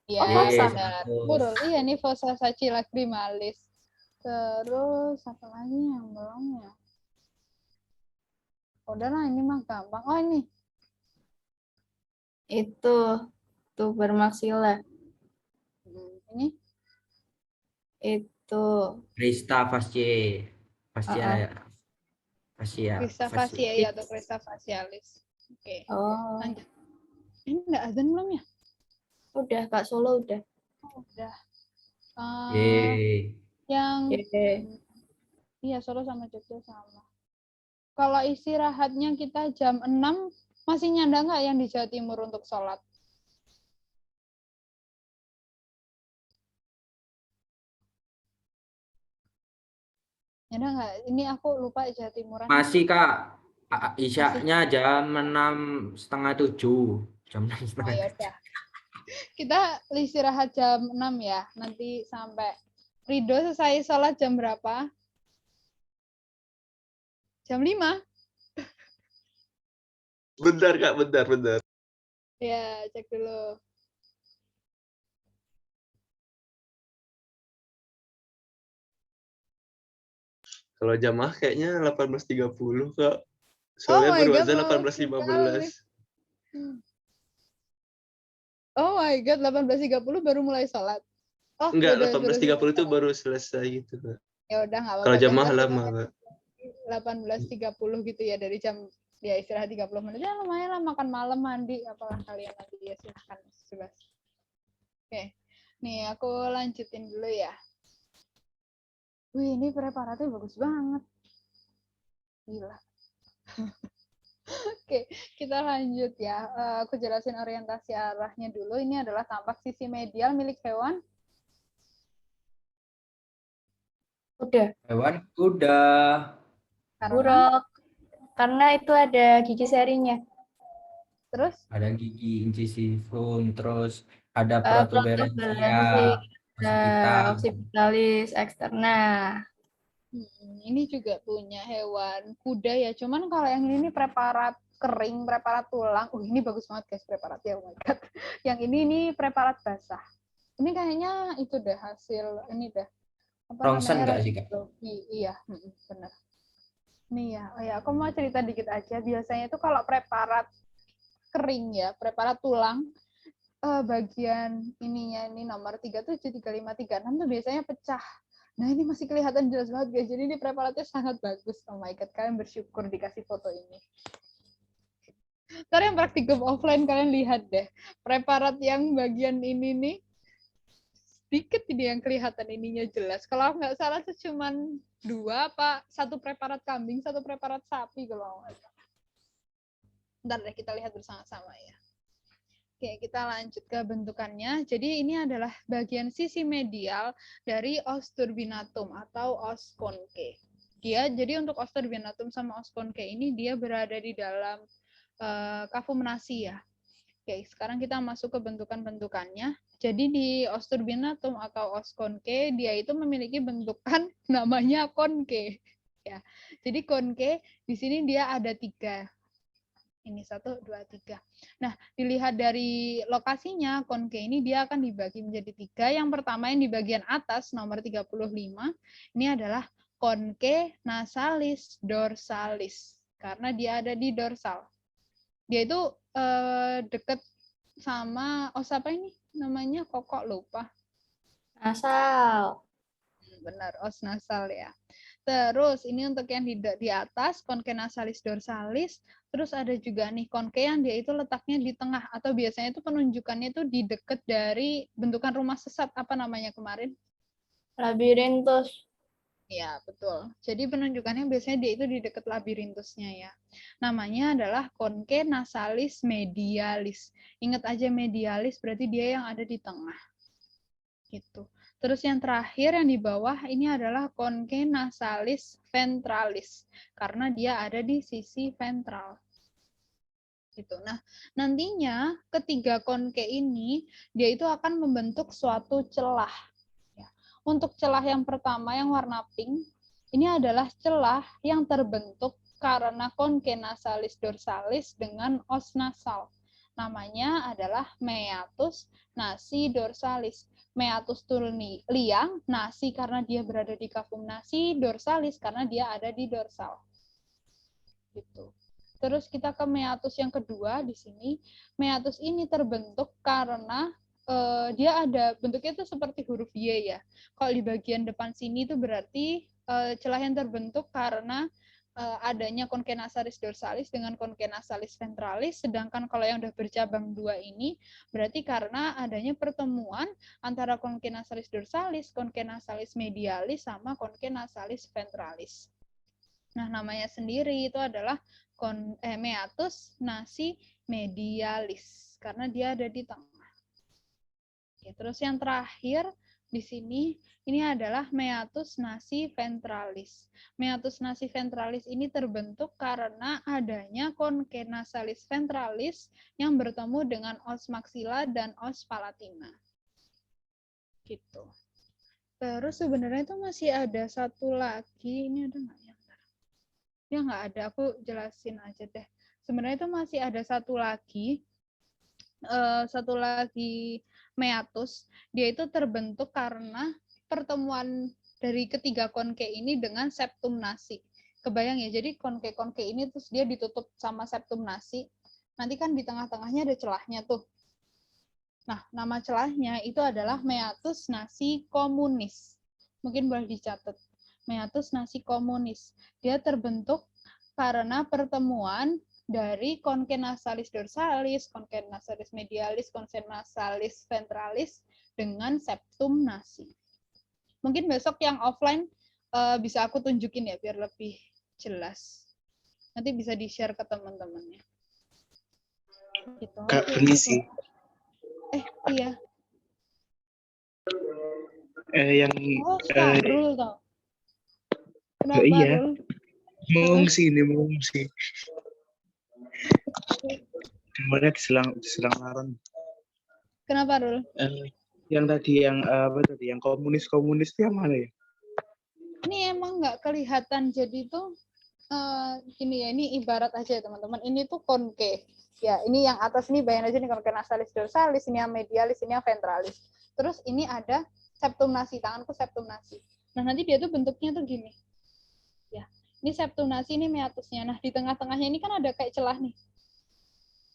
Iya, fossa. benar. Betul. Iya, ini fossa saci lacrimalis. Terus apa lagi yang belum ya? Udahlah, ini mah gampang. Oh, ini. Itu tuber maxilla. Ini Itu crista fasciae, fascia, crista fasciae atau crista facialis. Oke. Oh, Lanjut. Ini enggak azan belum ya? udah Kak, Solo udah. Oh, udah. Yeay. Yang Oke. iya, Solo sama Jogja sama. Kalau istirahatnya kita jam 6, masih nyanda nggak yang di Jawa Timur untuk sholat? Nyanda nggak? Ini aku lupa Jawa Timuran. Masih, Kak. Isyaknya jam 6:30. Jam Oh 6:30. ya udah. Kita istirahat jam 6 ya. Nanti sampai Rido selesai sholat jam berapa? Jam 5? Bentar Kak, bentar. Ya, cek dulu. Kalau jamaah kayaknya 18.30 Kak. Oh Soalnya my baru God, azan lama 18.15. sekali. Oh my God, 18.30 baru mulai sholat. Oh, Enggak, sudah 18.30 itu sholat. baru selesai gitu Kak. Ya udah nggak Kalau apa-apa deh. jamaah Ntar kita lama Kak. 18.30 gitu ya, dari jam ya istirahat 30 menit. Ya lumayan lah, makan malam, mandi, apalah kalian nanti ya, silahkan bebas. Oke, nih aku lanjutin dulu ya. Wih, ini preparatnya bagus banget. Gila. Oke, kita lanjut ya. Aku jelasin orientasi arahnya dulu. Ini adalah tampak sisi medial milik hewan. Udah. Hewan kuda. Karena Buruk. Karena itu ada gigi serinya. terus Ada gigi incisifum, terus ada protuberansia Protuberansi occipita. occipitalis externa. Ini juga punya hewan kuda ya. Cuman kalau yang ini preparat kering, preparat tulang. Ini bagus banget guys preparatnya. Oh my God. Yang ini preparat basah. Ini kayaknya itu deh hasil ini deh. Apa Rongsen namanya? nggak sih, Kak? Iya, benar. Nih ya, oh ya, aku mau cerita dikit aja. Biasanya itu kalau preparat kering ya, preparat tulang, bagian ininya ini nomor 37, 35, 36 tuh biasanya pecah. Nah ini masih kelihatan jelas banget guys. Jadi ini preparatnya sangat bagus. Oh my God, kalian bersyukur dikasih foto ini. Ntar yang praktikum offline kalian lihat deh. Preparat yang bagian ini nih, sedikit ini yang kelihatan ininya jelas. Kalau nggak salah tuh cuman 2 apa 1 preparat kambing, 1 preparat sapi kalau nggak salah. Ntar deh kita lihat bersama-sama ya. Oke, kita lanjut ke bentukannya. Jadi ini adalah bagian sisi medial dari os turbinatum atau os konke. Jadi untuk os turbinatum sama os konke ini dia berada di dalam kafumnasi ya. Oke, sekarang kita masuk ke bentukan-bentukannya. Jadi di os turbinatum atau os konke dia itu memiliki bentukan namanya konke. Ya, jadi konke di sini dia ada 3. Ini 1, 2, 3. Nah, dilihat dari lokasinya, konke ini dia akan dibagi menjadi 3. Yang pertama yang di bagian atas, nomor 35, ini adalah konke nasalis dorsalis. Karena dia ada di dorsal. Dia itu dekat sama os apa ini? Namanya kok lupa. Nasal. Benar, os nasal ya. Terus ini untuk yang di atas, konke nasalis dorsalis. Terus ada juga nih konke yang dia itu letaknya di tengah, atau biasanya itu penunjukannya itu di dekat dari bentukan rumah sesat, apa namanya kemarin? Labirintus. Ya, betul. Jadi penunjukannya biasanya dia itu di dekat labirintusnya ya. Namanya adalah konke nasalis medialis. Ingat aja medialis berarti dia yang ada di tengah. Gitu. Terus yang terakhir yang di bawah ini adalah konke nasalis ventralis karena dia ada di sisi ventral. Gitu. Nah, nantinya ketiga konke ini dia itu akan membentuk suatu celah. Ya. Untuk celah yang pertama yang warna pink ini adalah celah yang terbentuk karena konke nasalis dorsalis dengan os nasal. Namanya adalah meatus nasi dorsalis. Meatus tuh liang, nasi karena dia berada di kafum nasi, dorsalis karena dia ada di dorsal. Gitu. Terus kita ke meatus yang kedua di sini. Meatus ini terbentuk karena dia ada bentuknya itu seperti huruf Y ya. Kalau di bagian depan sini itu berarti celah yang terbentuk karena adanya konke nasalis dorsalis dengan konke nasalis ventralis, sedangkan kalau yang udah bercabang 2 ini berarti karena adanya pertemuan antara konke nasalis dorsalis, konke nasalis medialis sama konke nasalis ventralis. Nah, namanya sendiri itu adalah meatus nasi medialis karena dia ada di tengah. Oke, terus yang terakhir di sini ini adalah meatus nasi ventralis. Meatus nasi ventralis ini terbentuk karena adanya konke nasalis ventralis yang bertemu dengan os maxilla dan os palatina. Gitu. Terus sebenarnya itu masih ada satu lagi. Ini ada nggak ya? Ya nggak ada. Aku jelasin aja deh. Sebenarnya itu masih ada satu lagi meatus, dia itu terbentuk karena pertemuan dari ketiga konke ini dengan septum nasi. Kebayang ya, jadi konke-konke ini terus dia ditutup sama septum nasi. Nanti kan di tengah-tengahnya ada celahnya tuh. Nah, nama celahnya itu adalah meatus nasi communis. Mungkin boleh dicatat. Meatus nasi communis. Dia terbentuk karena pertemuan dari conque nasalis dorsalis, conque nasalis medialis, conque nasalis ventralis dengan septum nasi. Mungkin besok yang offline bisa aku tunjukin ya biar lebih jelas. Nanti bisa di-share ke teman-temannya. Gitu. Kak, permisi. Iya. Yang Oh, Syahrul tau. Kenapa, iya. Rul? Mengungsi. Kemarin diselang laran. Kenapa, Rul? Yang tadi apa tadi? Yang komunis itu yang mana ya? Ini emang nggak kelihatan, jadi tuh gini ya, ini ibarat aja ya teman-teman. Ini tuh konke. Ya, ini yang atas ini bayangin aja nih konke nasalis dorsalis, ini yang medialis, ini yang ventralis. Terus ini ada septum nasi, tanganku septum nasi. Nah, nanti dia tuh bentuknya tuh gini. Ya, ini septum nasi, ini meatusnya. Nah, di tengah-tengahnya ini kan ada kayak celah nih.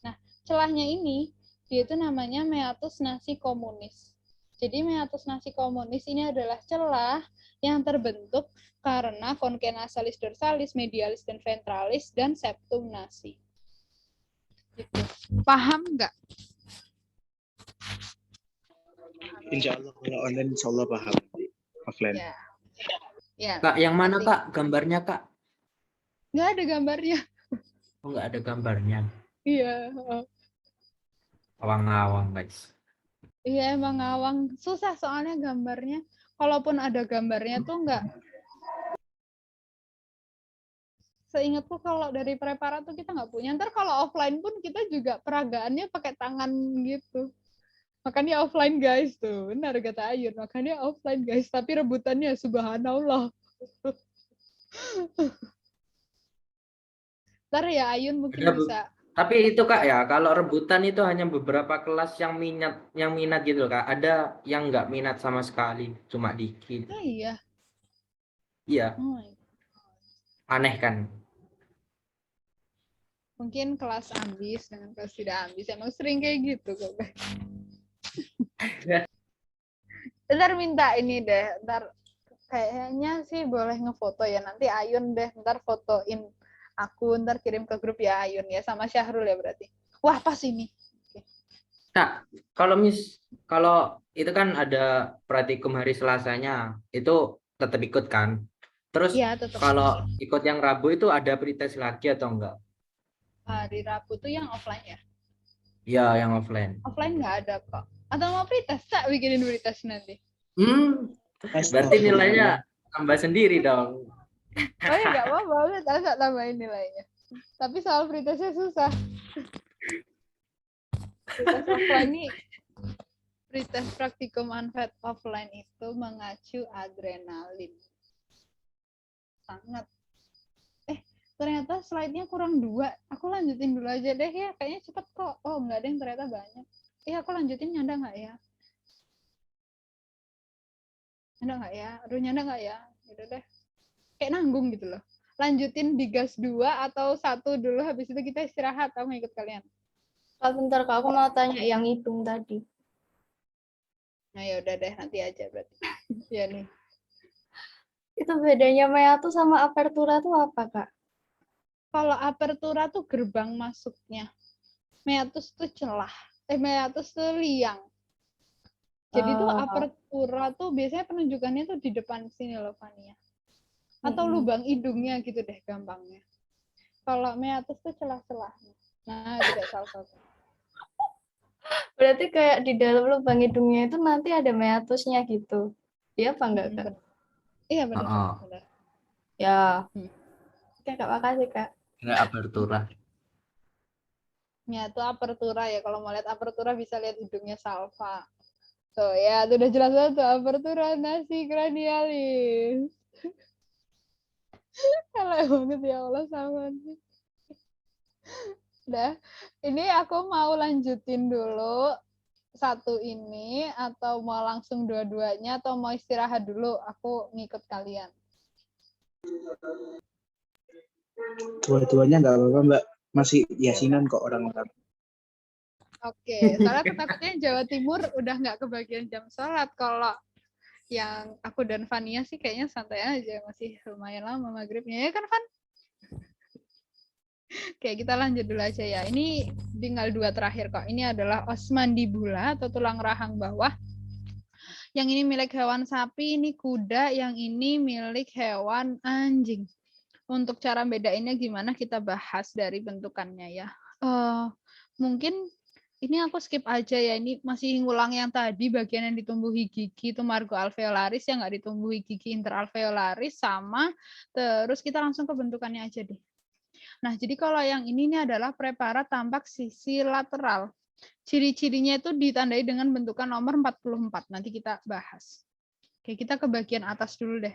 Nah, celahnya ini dia itu namanya meatus nasi communis. Jadi meatus nasi communis ini adalah celah yang terbentuk karena conque nasalis dorsalis, medialis dan ventralis dan septum nasi. Gitu. Paham nggak? Insya Allah kalau online insya Allah paham. Offline. Ya. Ya. Kak, yang mana Kak gambarnya Kak? Nggak ada gambarnya. Oh, nggak ada gambarnya. Iya. Awang-awang guys. Iya emang ngawang. Susah soalnya gambarnya. Kalaupun ada gambarnya tuh nggak. Seingatku kalau dari preparat tuh kita nggak punya. Ntar kalau offline pun kita juga peragaannya pakai tangan gitu. Makanya offline guys tuh. Benar kata Ayun. Makanya offline guys. Tapi rebutannya subhanallah. Ntar ya Ayun mungkin bisa. Tapi itu Kak ya, kalau rebutan itu hanya beberapa kelas yang minat gitu Kak. Ada yang nggak minat sama sekali, cuma dikit. Oh iya. Iya, Oh my. aneh kan? Mungkin kelas ambis dengan kelas tidak ambis. Emang sering kayak gitu kok. Ntar minta ini deh. Ntar kayaknya sih boleh ngefoto ya. Nanti Ayun deh. Ntar fotoin aku. Ntar kirim ke grup ya Ayun ya. Sama Syahrul ya berarti. Wah pas ini. Kak, kalau itu kan ada praktikum hari Selasanya, itu tetap ikut kan? Terus Iya tetap. kalau ikut yang Rabu itu ada pretest lagi atau enggak? Hari Rabu tuh yang offline ya. Ya, yang offline. Offline nggak ada kok. Atau mau pretest? Tak bikinin pretest nanti. Berarti nilainya tambah sendiri dong. Oh ya nggak apa-apa. Tak tambahin nilainya. Tapi soal pretestnya susah. Pretest offline ini, pretest praktikum unfed offline itu mengacu adrenalin. Sangat. Ternyata slide-nya kurang 2. Aku lanjutin dulu aja deh ya. Kayaknya cepet kok. Oh enggak deh, ternyata banyak. Aku lanjutin nyanda nggak ya? Nyanda nggak ya? Aduh nyanda nggak ya? Gitu deh. Kayak nanggung gitu loh. Lanjutin di gas 2 atau 1 dulu. Habis itu kita istirahat. Aku ikut kalian. Bentar Kak, aku mau tanya yang hitung tadi. Nah ya udah deh, nanti aja berarti. Ya nih. Itu bedanya meatus sama apertura tuh apa Kak? Kalau apertura tuh gerbang masuknya. Meatus tuh celah. Meatus tuh liang. Jadi tuh apertura tuh biasanya penunjukannya tuh di depan sini loh Fania. Atau lubang hidungnya gitu deh gampangnya. Kalau meatus tuh celah-celahnya. Nah, tidak salah-salah. Berarti kayak di dalam lubang hidungnya itu nanti ada meatusnya gitu. Iya apa enggak Kak? Iya benar. Heeh. Ya. Oke Kak, makasih Kak. Enggak apertura. Ya, itu apertura ya. Kalau mau lihat apertura bisa lihat hidungnya Salva. Tuh ya, itu udah jelas banget tuh apertura nasi cranialis. Kalau banget ya Allah sama nih. Udah, ini aku mau lanjutin dulu satu ini atau mau langsung dua-duanya atau mau istirahat dulu? Aku ngikut kalian. Dua-duanya nggak apa-apa, Mbak. Masih yasinan kok orang-orang. Oke, soalnya takutnya Jawa Timur udah nggak kebagian jam sholat. Kalau yang aku dan Fania sih kayaknya santai aja, masih lumayan lama maghribnya. Ya kan, Van? Oke, kita lanjut dulu aja ya. Ini tinggal 2 terakhir kok. Ini adalah os mandibula atau tulang rahang bawah. Yang ini milik hewan sapi, ini kuda, yang ini milik hewan anjing. Untuk cara bedainnya gimana kita bahas dari bentukannya ya. Mungkin ini aku skip aja ya. Ini masih ngulang yang tadi bagian yang ditumbuhi gigi itu margo alveolaris, yang nggak ditumbuhi gigi interalveolaris sama. Terus kita langsung ke bentukannya aja deh. Nah, jadi kalau yang ini adalah preparat tampak sisi lateral. Ciri-cirinya itu ditandai dengan bentukan nomor 44. Nanti kita bahas. Oke, kita ke bagian atas dulu deh.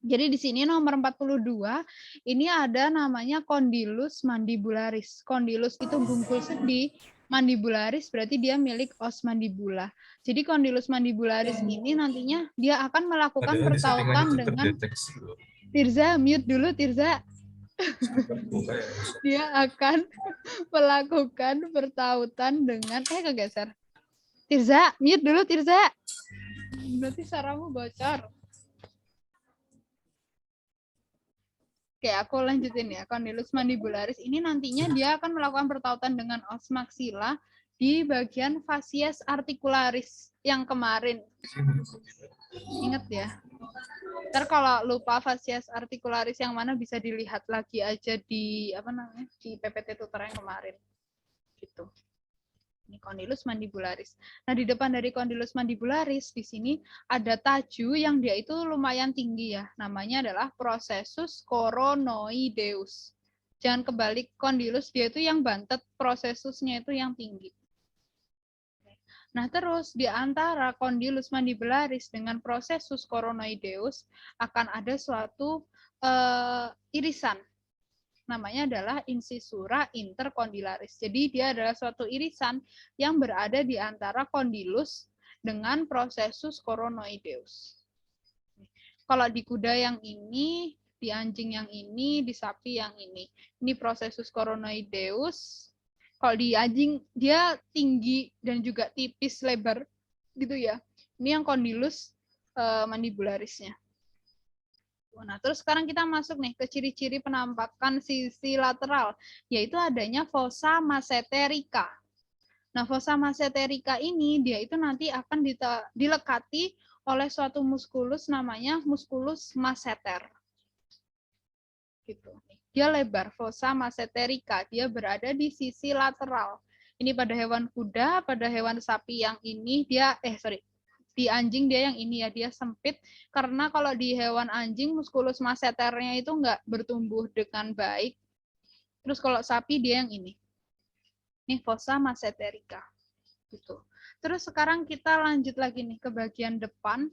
Jadi di sini nomor 42, ini ada namanya condylus mandibularis. Condylus itu bungkul sendi, mandibularis berarti dia milik os mandibula. Jadi condylus mandibularis ini nantinya dia akan melakukan pertautan dengan... Tirza, mute dulu Tirza. Dia akan melakukan pertautan dengan kegeser. Tirza, mute dulu Tirza. Berarti suaramu bocor. Oke, aku lanjutin ya. Condylus mandibularis ini nantinya dia akan melakukan pertautan dengan os maxilla di bagian facies articularis yang kemarin. Ingat ya. Ntar kalau lupa facies articularis yang mana bisa dilihat lagi aja di di PPT tutor yang kemarin. Gitu. Ini condylus mandibularis. Nah, di depan dari condylus mandibularis di sini ada taju yang dia itu lumayan tinggi ya. Namanya adalah processus coronoideus. Jangan kebalik, condylus dia itu yang bantet, processusnya itu yang tinggi. Nah, terus di antara condylus mandibularis dengan processus coronoideus akan ada suatu irisan. Namanya adalah incisura intercondylaris. Jadi dia adalah suatu irisan yang berada di antara condylus dengan processus coronoideus. Kalau di kuda yang ini, di anjing yang ini, di sapi yang ini. Ini processus coronoideus. Kalau di anjing dia tinggi dan juga tipis lebar gitu ya. Ini yang condylus mandibularisnya. Nah, terus sekarang kita masuk nih ke ciri-ciri penampakan sisi lateral, yaitu adanya fossa masseterica. Nah, fossa masseterica ini dia itu nanti akan dilekati oleh suatu muskulus namanya musculus masseter. Gitu. Dia lebar, fossa masseterica, dia berada di sisi lateral. Ini pada hewan kuda, pada hewan sapi yang ini dia di anjing dia yang ini ya, dia sempit karena kalau di hewan anjing musculus masseternya itu nggak bertumbuh dengan baik. Terus kalau sapi dia yang ini. Ini fossa masseterica. Gitu. Terus sekarang kita lanjut lagi nih ke bagian depan.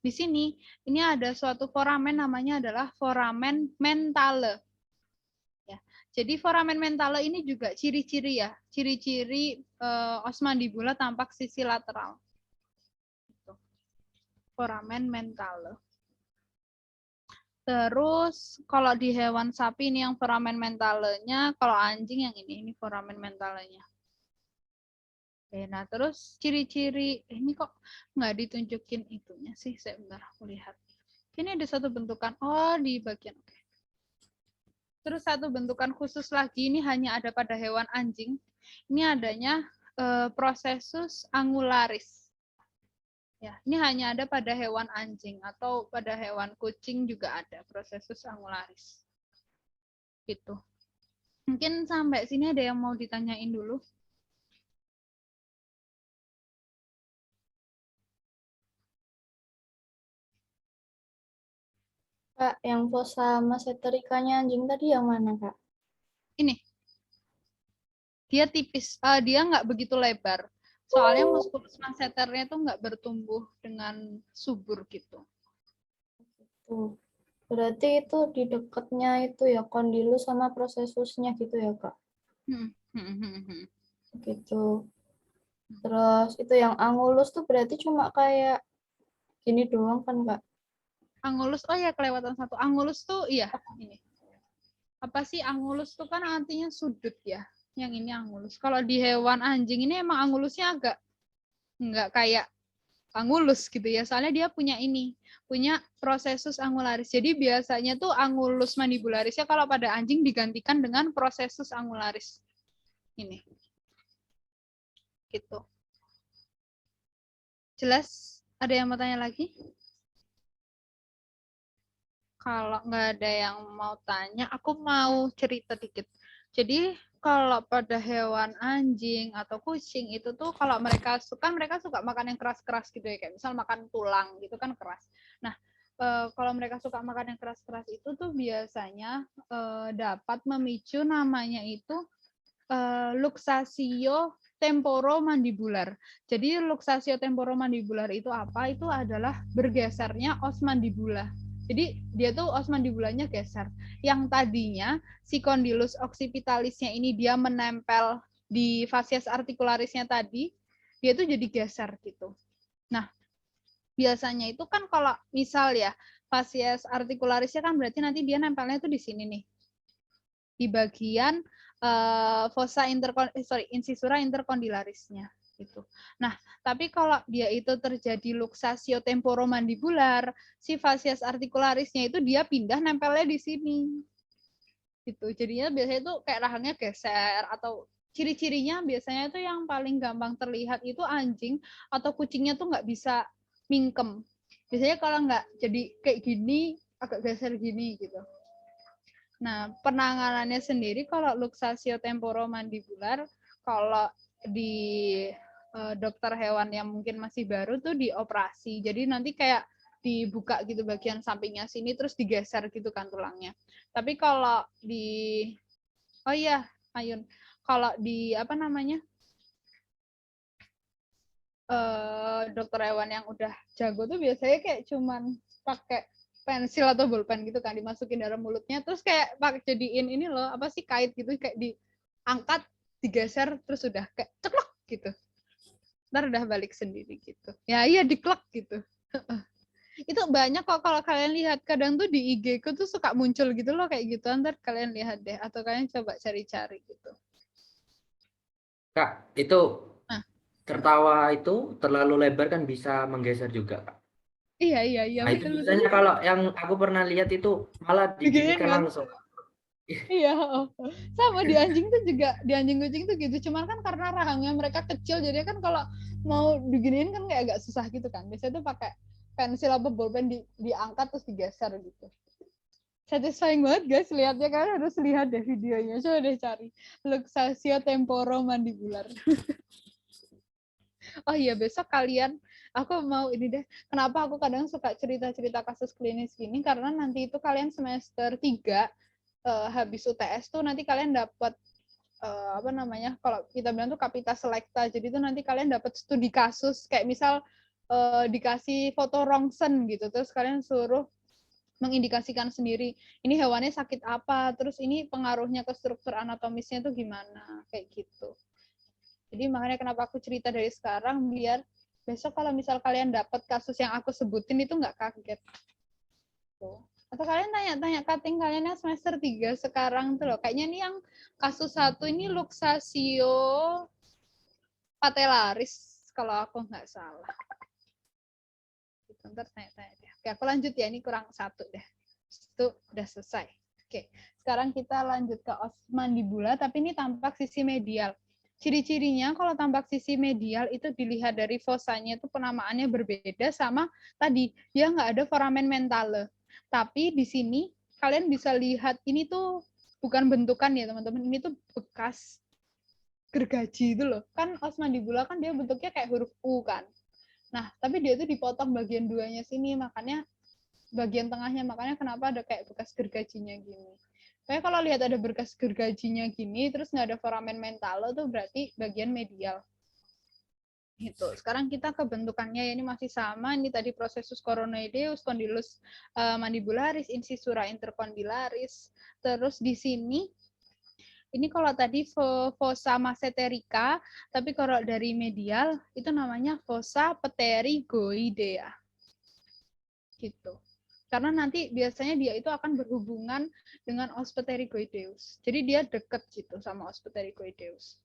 Di sini ini ada suatu foramen namanya adalah foramen mentale. Ya. Jadi foramen mentale ini juga ciri-ciri ya, ciri-ciri os mandibula tampak sisi lateral. Foramen mentale. Terus kalau di hewan sapi ini yang foramen mentalenya, kalau anjing yang ini foramen mentalenya. Oke, nah terus ciri-ciri ini kok nggak ditunjukin itunya sih, sebentar aku lihat. Ini ada satu bentukan, di bagian oke. Terus satu bentukan khusus lagi ini hanya ada pada hewan anjing. Ini adanya processus angularis. Ya, ini hanya ada pada hewan anjing atau pada hewan kucing juga ada processus angularis. Gitu. Mungkin sampai sini ada yang mau ditanyain dulu? Kak, yang fossa massetericanya anjing tadi yang mana, Kak? Ini. Dia tipis, dia nggak begitu lebar. Soalnya musculus masseternya itu nggak bertumbuh dengan subur gitu. Berarti itu di dekatnya itu ya condylus sama processusnya gitu ya, Kak? Gitu. Terus itu yang angulus tuh berarti cuma kayak gini doang kan, Kak? Angulus, oh ya kelewatan satu. Angulus tuh iya ini. Apa sih angulus tuh kan artinya sudut ya. Yang ini angulus. Kalau di hewan anjing ini emang angulusnya agak nggak kayak angulus gitu ya. Soalnya dia punya ini, punya prosesus angularis. Jadi biasanya tuh angulus mandibularisnya kalau pada anjing digantikan dengan prosesus angularis. Ini. Gitu. Jelas? Ada yang mau tanya lagi? Kalau nggak ada yang mau tanya, aku mau cerita dikit. Jadi kalau pada hewan anjing atau kucing itu tuh kalau mereka suka makan yang keras-keras gitu ya, kayak misal makan tulang gitu kan keras. Nah, kalau mereka suka makan yang keras-keras itu tuh biasanya dapat memicu namanya itu luxatio temporomandibular. Jadi luxatio temporomandibular itu apa? Itu adalah bergesernya os mandibula. Jadi dia tuh os mandibulanya geser. Yang tadinya si condylus occipitalisnya ini dia menempel di fascias articularisnya tadi, dia tuh jadi geser gitu. Nah, biasanya itu kan kalau misal ya fascias articularisnya kan berarti nanti dia nempelnya tuh di sini nih. Di bagian fossa incisura intercondylarisnya gitu. Nah, tapi kalau dia itu terjadi luxatio temporomandibular, si fascias articularisnya itu dia pindah nempelnya di sini. Gitu. Jadinya biasanya itu kayak rahangnya geser atau ciri-cirinya biasanya itu yang paling gampang terlihat itu anjing atau kucingnya tuh nggak bisa mingkem. Biasanya kalau nggak jadi kayak gini, agak geser gini gitu. Nah, penanganannya sendiri kalau luxatio temporomandibular, kalau di dokter hewan yang mungkin masih baru tuh dioperasi. Jadi nanti kayak dibuka gitu bagian sampingnya sini terus digeser gitu kan tulangnya. Tapi kalau di oh iya, Ayun, kalau di apa namanya? Dokter hewan yang udah jago tuh biasanya kayak cuman pakai pensil atau bolpen gitu kan dimasukin dalam mulutnya terus kayak pakai jadiin ini loh apa sih kait gitu kayak diangkat digeser terus udah kayak ceklok gitu ntar udah balik sendiri gitu ya iya diklek gitu itu banyak kok kalau kalian lihat kadang tuh di IG ku tuh suka muncul gitu loh kayak gitu ntar kalian lihat deh atau kalian coba cari-cari gitu. Kak, itu Nah. tertawa itu terlalu lebar kan bisa menggeser juga, Kak. Iya Nah, itu betul biasanya kalau yang aku pernah lihat itu malah diginikan kan? langsung. Iya, sama di anjing tuh juga, di anjing kucing tuh gitu. Cuman kan karena rahangnya mereka kecil, jadi kan kalau mau diginiin kan kayak agak susah gitu kan. Biasanya tuh pakai pensil apa bolpen diangkat terus digeser gitu. Satisfying banget guys lihatnya, kalian harus lihat deh videonya. Coba deh cari luxatio temporomandibular. Oh iya besok kalian, aku mau ini deh. Kenapa aku kadang suka cerita-cerita kasus klinis gini? Karena nanti itu kalian semester 3 habis UTS tuh nanti kalian dapat apa namanya kalau kita bilang tuh kapita selecta, jadi tuh nanti kalian dapat studi kasus kayak misal dikasih foto rongsen gitu terus kalian suruh mengindikasikan sendiri ini hewannya sakit apa terus ini pengaruhnya ke struktur anatomisnya tuh gimana kayak gitu. Jadi makanya kenapa aku cerita dari sekarang biar besok kalau misal kalian dapat kasus yang aku sebutin itu nggak kaget tuh. Atau kalian tanya-tanya cutting kalian yang semester 3 sekarang tuh loh. Kayaknya nih yang kasus 1 ini luxatio patellaris kalau aku nggak salah. Bentar tanya-tanya deh. Oke, aku lanjut ya. Ini kurang 1 deh. Itu udah selesai. Oke, sekarang kita lanjut ke os mandibula, tapi ini tampak sisi medial. Ciri-cirinya kalau tampak sisi medial itu dilihat dari fossanya itu penamaannya berbeda sama tadi. Dia nggak ada foramen mentale. Tapi di sini kalian bisa lihat ini tuh bukan bentukan ya teman-teman, ini tuh bekas gergaji itu loh. Kan os mandibula kan dia bentuknya kayak huruf U kan. Nah, tapi dia tuh dipotong bagian duanya sini, makanya bagian tengahnya, makanya kenapa ada kayak bekas gergajinya gini. Kayak kalau lihat ada bekas gergajinya gini, terus nggak ada foramen mentale tuh berarti bagian medial. Gitu. Sekarang kita ke bentukannya, ini masih sama. Ini tadi prosesus coronoideus, condylus mandibularis, incisura intercondylaris. Terus di sini Ini kalau tadi fossa masseterica, tapi kalau dari medial itu namanya fossa pterigoidea. Gitu. Karena nanti biasanya dia itu akan berhubungan dengan os pterigoideus. Jadi dia deket gitu sama os pterigoideus.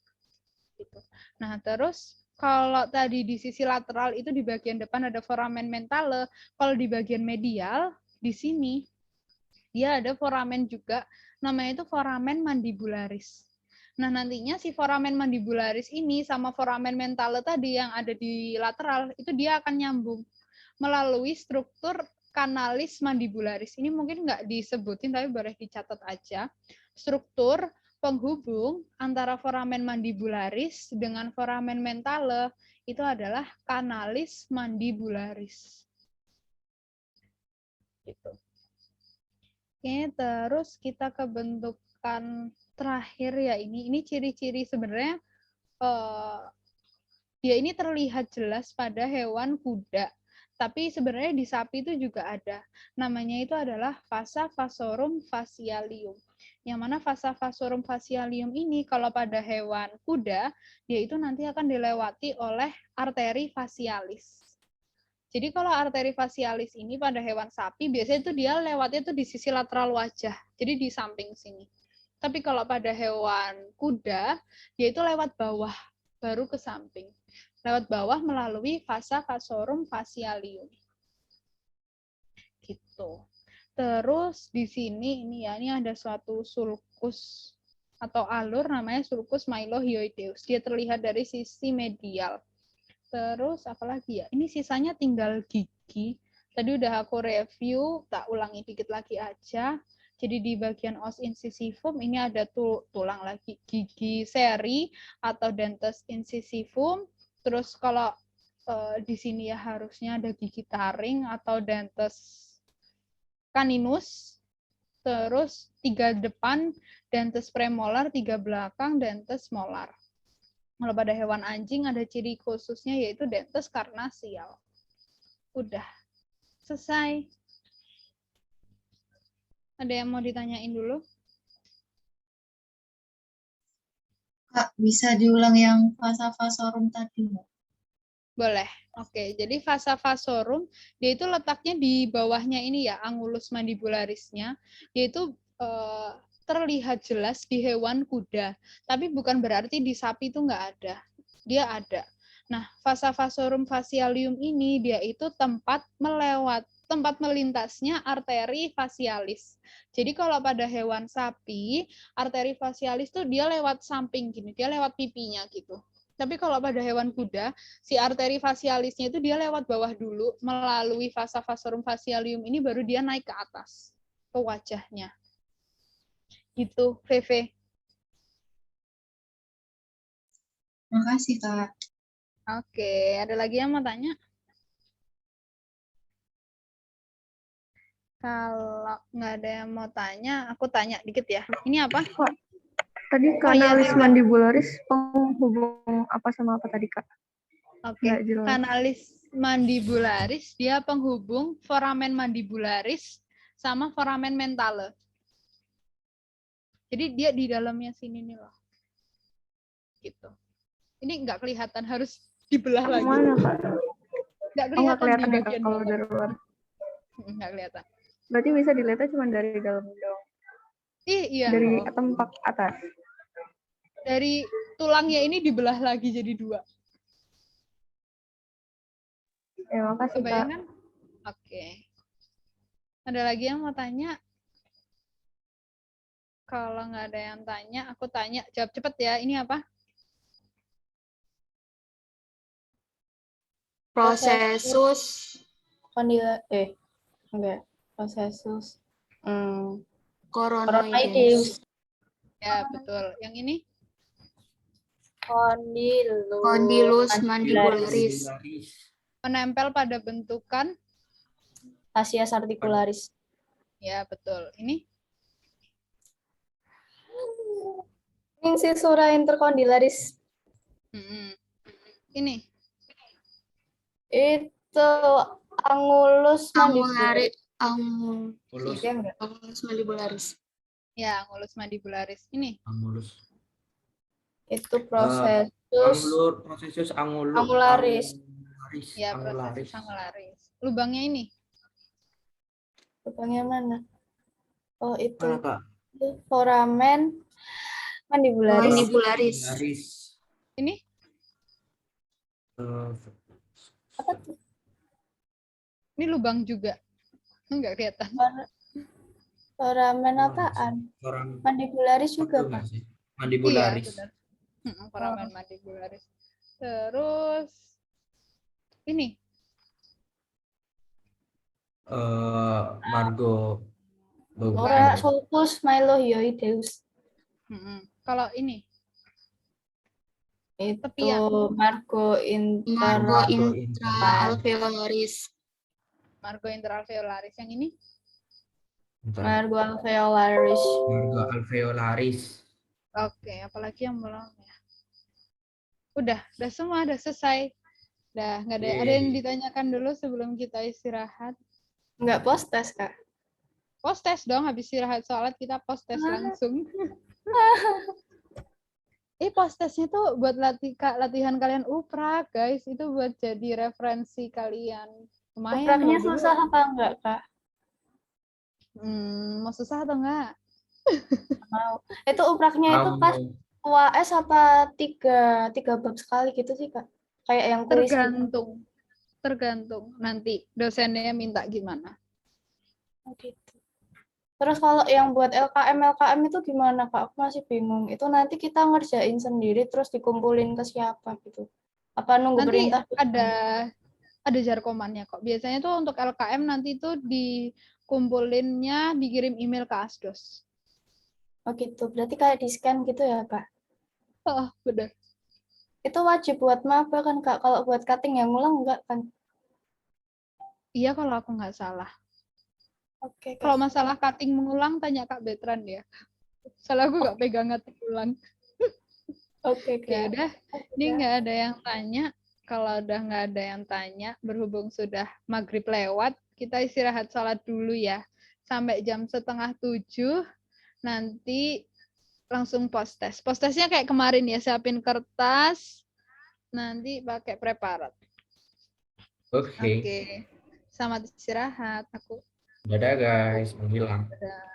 Gitu. Nah, terus kalau tadi di sisi lateral itu di bagian depan ada foramen mentale, kalau di bagian medial di sini dia ada foramen juga, namanya itu foramen mandibularis. Nah, nantinya si foramen mandibularis ini sama foramen mentale tadi yang ada di lateral, itu dia akan nyambung melalui struktur kanalis mandibularis. Ini mungkin nggak disebutin, tapi boleh dicatat aja. Struktur penghubung antara foramen mandibularis dengan foramen mentale itu adalah kanalis mandibularis. Gitu. Oke, terus kita ke bentukan terakhir ya ini ciri-ciri sebenarnya dia ini terlihat jelas pada hewan kuda, tapi sebenarnya di sapi itu juga ada. Namanya itu adalah vasa vasorum facialium. Yang mana vasa vasorum facialium ini kalau pada hewan kuda, dia itu nanti akan dilewati oleh arteri facialis. Jadi kalau arteri facialis ini pada hewan sapi, biasanya itu dia lewatnya itu di sisi lateral wajah, jadi di samping sini. Tapi kalau pada hewan kuda, dia itu lewat bawah, baru ke samping. Lewat bawah melalui vasa vasorum facialium. Gitu. Terus di sini ini ada suatu sulcus atau alur namanya sulcus mylohyoideus. Dia terlihat dari sisi medial. Terus apalagi ya? Ini sisanya tinggal gigi. Tadi udah aku review, tak ulangi dikit lagi aja. Jadi di bagian os incisivum ini ada tulang lagi, gigi seri atau dentes incisivum. Terus kalau di sini ya harusnya ada gigi taring atau dentes caninus. Terus 3 depan dentes premolar, 3 belakang dentes molar. Kalau pada hewan anjing ada ciri khususnya yaitu dentes karnasial. Udah. Selesai. Ada yang mau ditanyain dulu? Kak, bisa diulang yang vasa vasorum tadi, Mbak? Boleh. Oke, jadi vasa vasorum dia itu letaknya di bawahnya ini ya, angulus mandibularisnya. Dia itu terlihat jelas di hewan kuda, tapi bukan berarti di sapi itu nggak ada. Dia ada. Nah, vasa vasorum facialium ini dia itu tempat melintasnya arteri facialis. Jadi kalau pada hewan sapi, arteri facialis tuh dia lewat samping gini, dia lewat pipinya gitu. Tapi kalau pada hewan kuda, si arteri facialisnya itu dia lewat bawah dulu, melalui vasa vasorum facialium ini baru dia naik ke atas, ke wajahnya. Gitu, VV. Makasih, Kak. Oke, ada lagi yang mau tanya? Kalau nggak ada yang mau tanya, aku tanya dikit ya. Ini apa? Tadi kanalis mandibularis penghubung apa sama apa tadi, Kak? Oke, kanalis mandibularis dia penghubung foramen mandibularis sama foramen mentale. Jadi dia di dalamnya sini nih loh. Gitu. Ini nggak kelihatan, harus dibelah lagi. Mana, Kak? Nggak kelihatan, ya, di bagian kalau dari luar. Nggak kelihatan. Berarti bisa dilihatnya cuma dari dalam dong. Iya. Dari tempat atas. Dari tulangnya ini dibelah lagi jadi 2. Ya, makasih, Kebayang kan? Kak. Oke. Ada lagi yang mau tanya? Kalau nggak ada yang tanya, aku tanya. Jawab cepet ya. Ini apa? Prosesus prosesus coronoideus. Ya, betul. Yang ini? Condylus mandibularis. Menempel pada bentukan? Fascias articularis. Ya, betul. Ini? Incisura intercondylaris. Ini? Itu angulus mandibularis. Angulus mandibularis. Ya, angulus mandibularis. Ini. Angulus. Itu prosesus Prosesus angularis. Ya, prosesus angularis. Lubangnya ini. Lubangnya mana? Oh, itu. Mana, Kak? Itu foramen mandibularis. Mandibularis. Ini. Apa tuh? Ini lubang juga. Enggak kelihatan. Foramen apaan? Mandibularis juga, Pak. Mandibularis. Iya, benar. Foramen mandibularis. Terus ini. Margo. Ora sulcus mylohyoideus. Kalau ini. Itu Tepian. Margo intraalveolaris. Margo interalveolaris. Yang ini? Margo alveolaris. Margo alveolaris. Oke, apalagi yang belum ya? Udah semua, udah selesai. Nggak ada yang ditanyakan dulu sebelum kita istirahat. Nggak post test, Kak? Post test dong, habis istirahat sholat kita post test langsung. Post testnya tuh buat latihan kalian uprak, guys. Itu buat jadi referensi kalian. Lumayan. Upraknya susah apa enggak, Kak? Mau susah atau enggak? Mau. Itu upraknya itu pas UAS apa tiga bab sekali gitu sih, Kak? Kayak yang kuis gitu. Tergantung nanti dosennya minta gimana. Oh, gitu. Terus kalau yang buat LKM itu gimana, Kak? Aku masih bingung. Itu nanti kita ngerjain sendiri terus dikumpulin ke siapa gitu? Apa nunggu Nanti perintah? ada jarkomannya kok. Biasanya tuh untuk LKM nanti tuh dikumpulinnya dikirim email ke Asdos. Oh gitu. Berarti kayak di-scan gitu ya, Kak? Oh, benar. Itu wajib buat maba kan, Kak? Kalau buat cutting yang ngulang enggak kan? Iya, kalau aku nggak salah. Oke. Kalau masalah cutting mengulang, tanya Kak Betran ya. Soalnya aku nggak pegang cutting ulang. Oke. Ya udah, ini nggak ada yang tanya. Kalau udah nggak ada yang tanya, berhubung sudah maghrib lewat, kita istirahat sholat dulu ya. Sampai jam 6:30, nanti langsung post test. Post testnya kayak kemarin ya, siapin kertas, nanti pakai preparat. Oke. Selamat istirahat. Dadah guys, menghilang. Dadah.